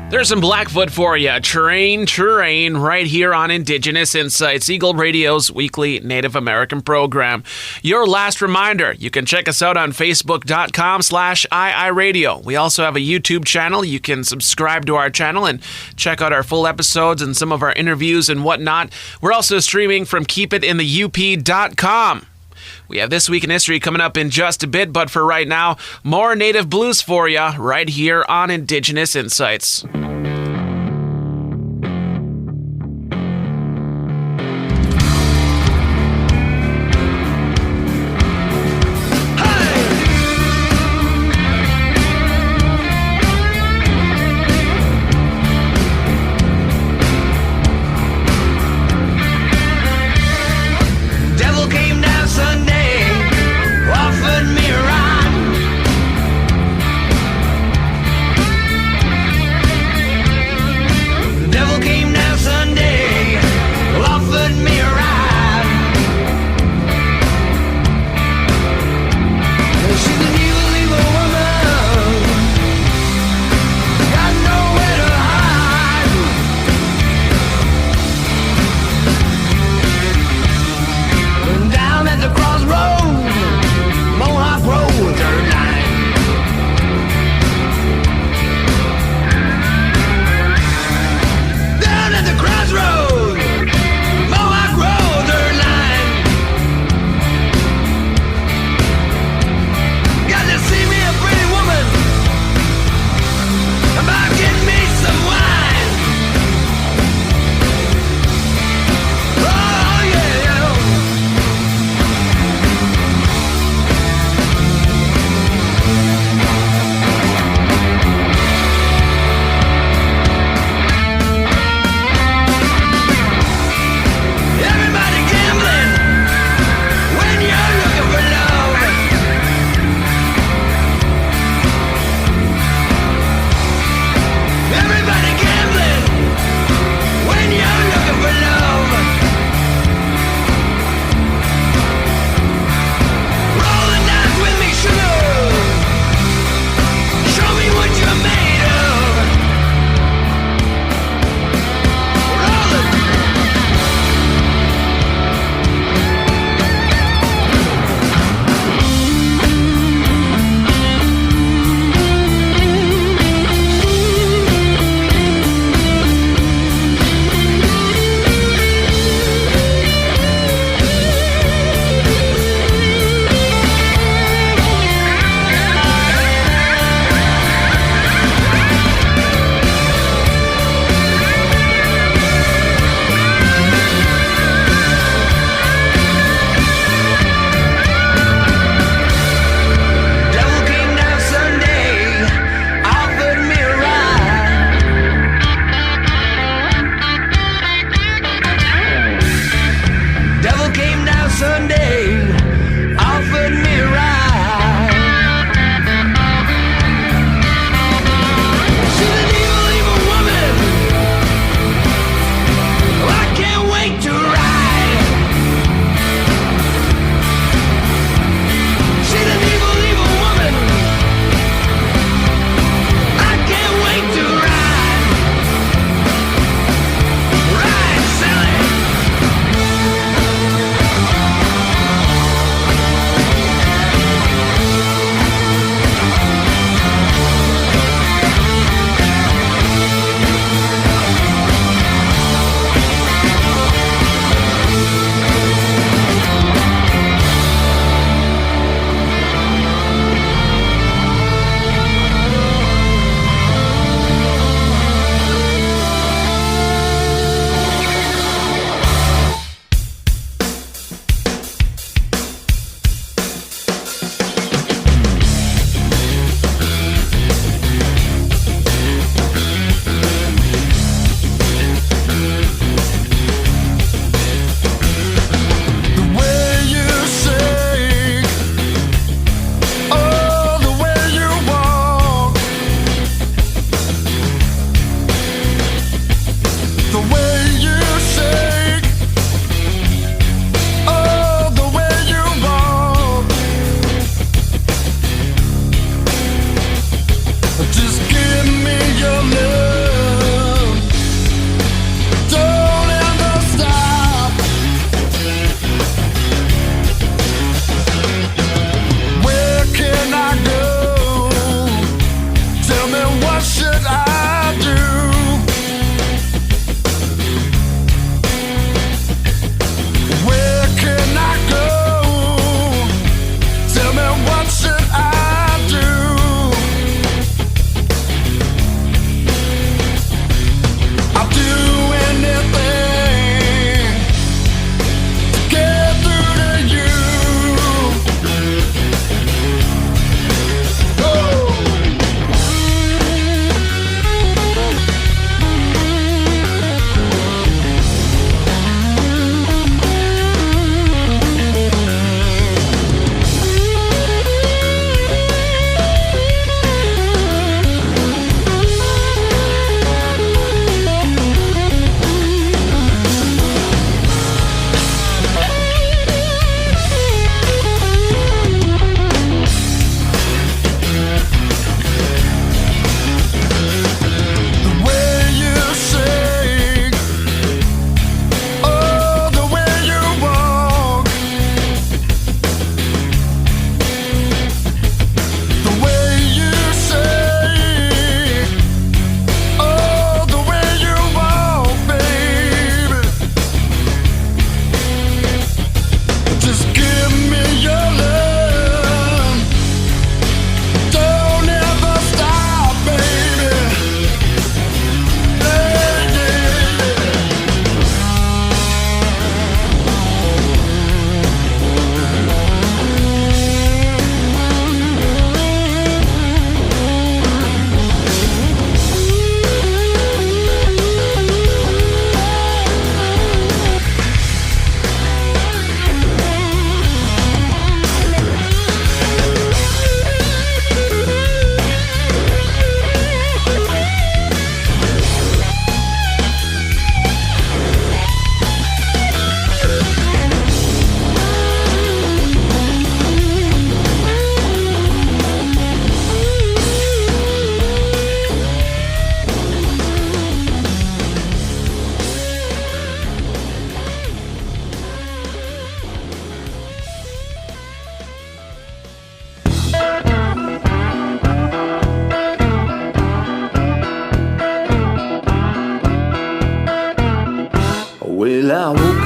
There's some Blackfoot for you. Terrain, right here on Indigenous Insights, Eagle Radio's weekly Native American program. Your last reminder, you can check us out on Facebook.com/iiradio. We also have a YouTube channel. You can subscribe to our channel and check out our full episodes and some of our interviews and whatnot. We're also streaming from keepitinthe.up.com. We have This Week in History coming up in just a bit, but for right now, more Native blues for you right here on Indigenous Insights. Me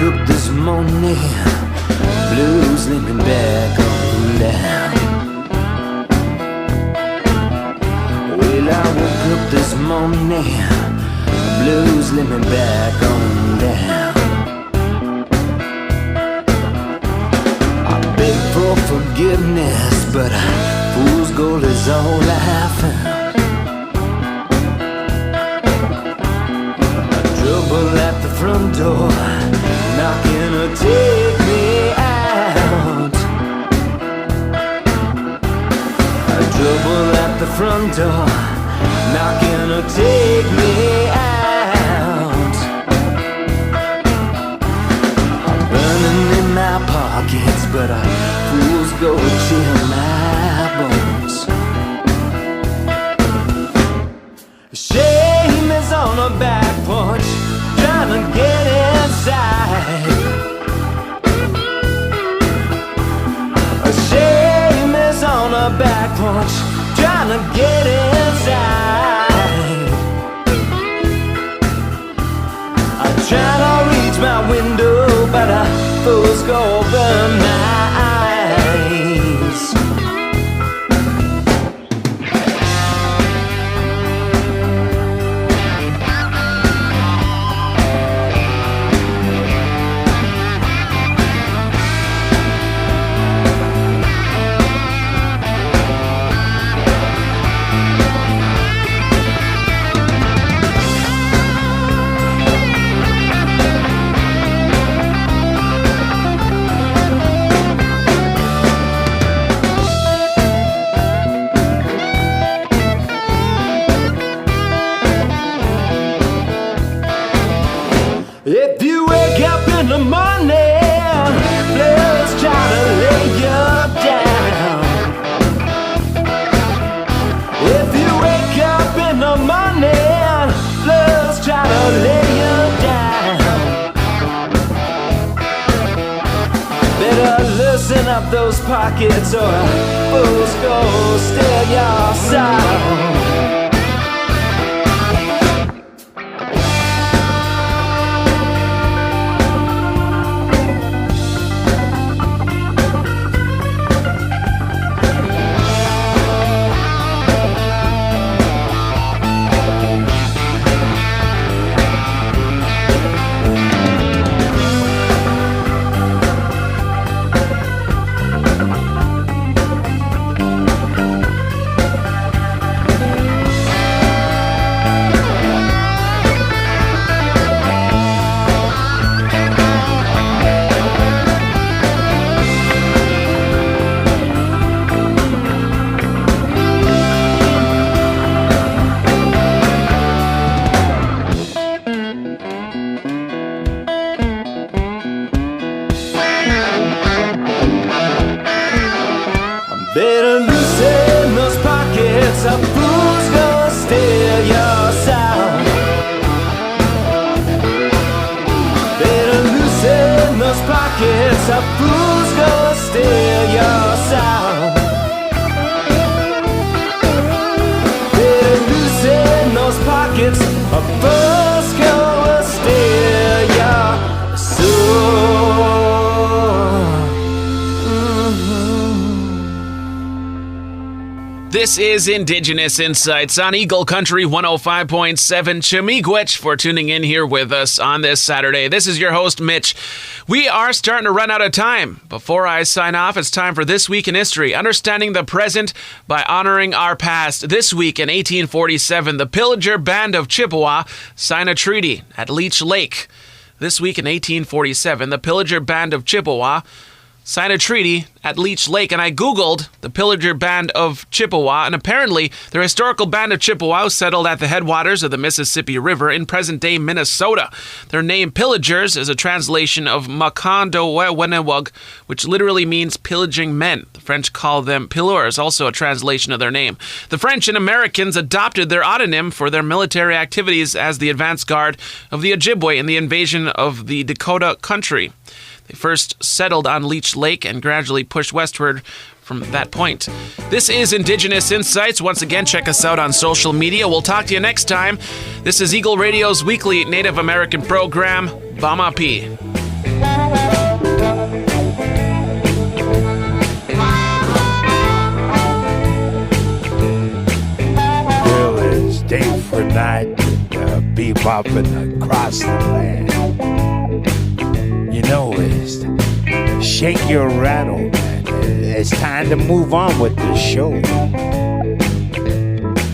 up this morning, blues leaning back on down. Well, I woke up this morning, blues leaning back on down. I beg for forgiveness, but fool's gold is all I found. Trouble at the front door, knocking to take me out. Trouble at the front door, knocking to take me out. I'm burning in my pockets, but fools go chill my bones. Shame is on the back porch, trying to get inside. Shame is on the back porch, trying to get inside. I try to reach my window, but fools go burn my eyes. If you wake up in the morning, let's try to lay you down. If you wake up in the morning, let's try to lay you down. Better loosen up those pockets or fools go steal your soul. Better loosen those pockets, a fool's gonna steal your sound. Better loosen those pockets, a fool's gonna steal your sound. Better loosen those pockets, a fool's gonna steal your soul. This is Indigenous Insights on Eagle Country 105.7. Miigwech for tuning in here with us on this Saturday. This is your host, Mitch. We are starting to run out of time. Before I sign off, it's time for This Week in History, understanding the present by honoring our past. This week in 1847, the Pillager Band of Chippewa signed a treaty at Leech Lake. This week in 1847, the Pillager Band of Chippewa signed a treaty at Leech Lake, and I Googled the Pillager Band of Chippewa, and apparently their historical band of Chippewa settled at the headwaters of the Mississippi River in present-day Minnesota. Their name Pillagers is a translation of Makondowenewug, which literally means pillaging men. The French call them pilleurs, also a translation of their name. The French and Americans adopted their autonym for their military activities as the advance guard of the Ojibwe in the invasion of the Dakota country. They first settled on Leech Lake and gradually pushed westward from that point. This is Indigenous Insights. Once again, check us out on social media. We'll talk to you next time. This is Eagle Radio's weekly Native American program, Bama P. for night and bebopping across the land. You know, it's shake your rattle, man. It's time to move on with the show.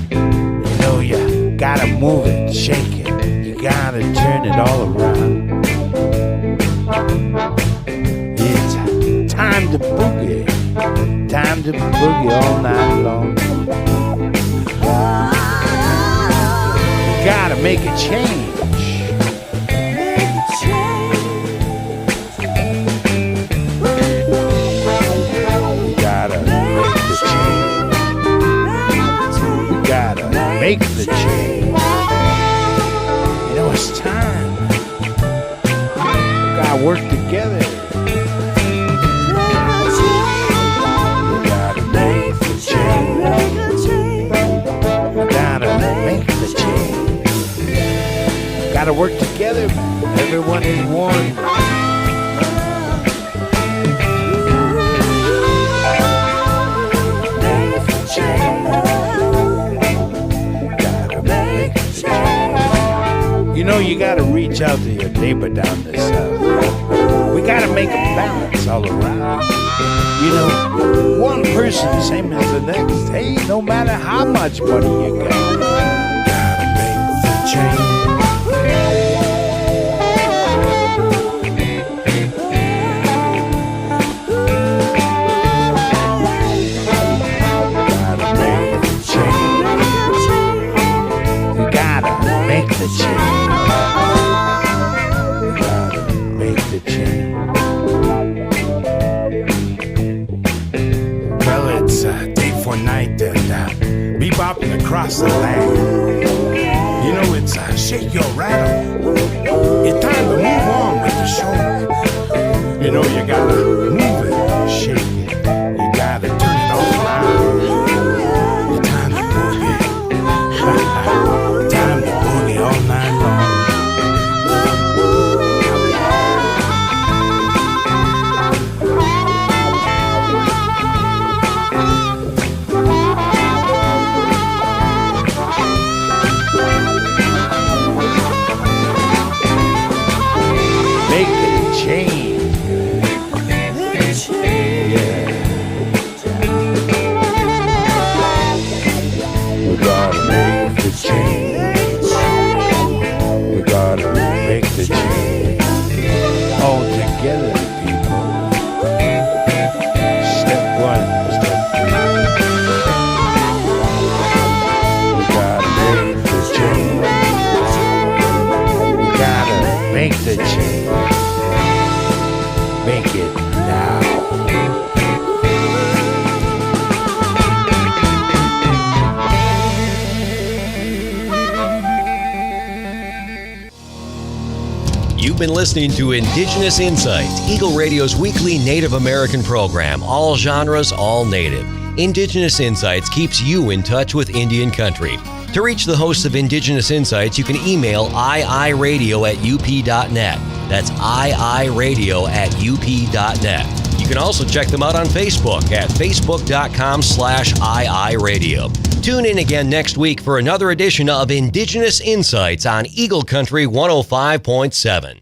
You know, you gotta move it, shake it. You gotta turn it all around. It's time to boogie. Time to boogie all night long. You gotta make a change. Make the change. You know, it's time. We gotta work together. We gotta make the change. We gotta make the change. Gotta work together, man. Everyone is one. Make the change. You know, you gotta reach out to your neighbor down the south. We gotta make a balance all around. You know, one person same as the next. Hey, no matter how much money you got, gotta make the change. Gotta make the change. You gotta make the change. Night and bebopping across the land. You know, it's shake your rattle. It's time to move on with the show. You know, you gotta move it, shake it. You gotta turn it all around. It's time to boogie. Time to boogie all night long. You've been listening to Indigenous Insights, Eagle Radio's weekly Native American program, all genres, all Native. Indigenous Insights keeps you in touch with Indian country. To reach the hosts of Indigenous Insights, you can email iiradio@up.net. That's iiradio@up.net. You can also check them out on Facebook at facebook.com/iiradio. Tune in again next week for another edition of Indigenous Insights on Eagle Country 105.7.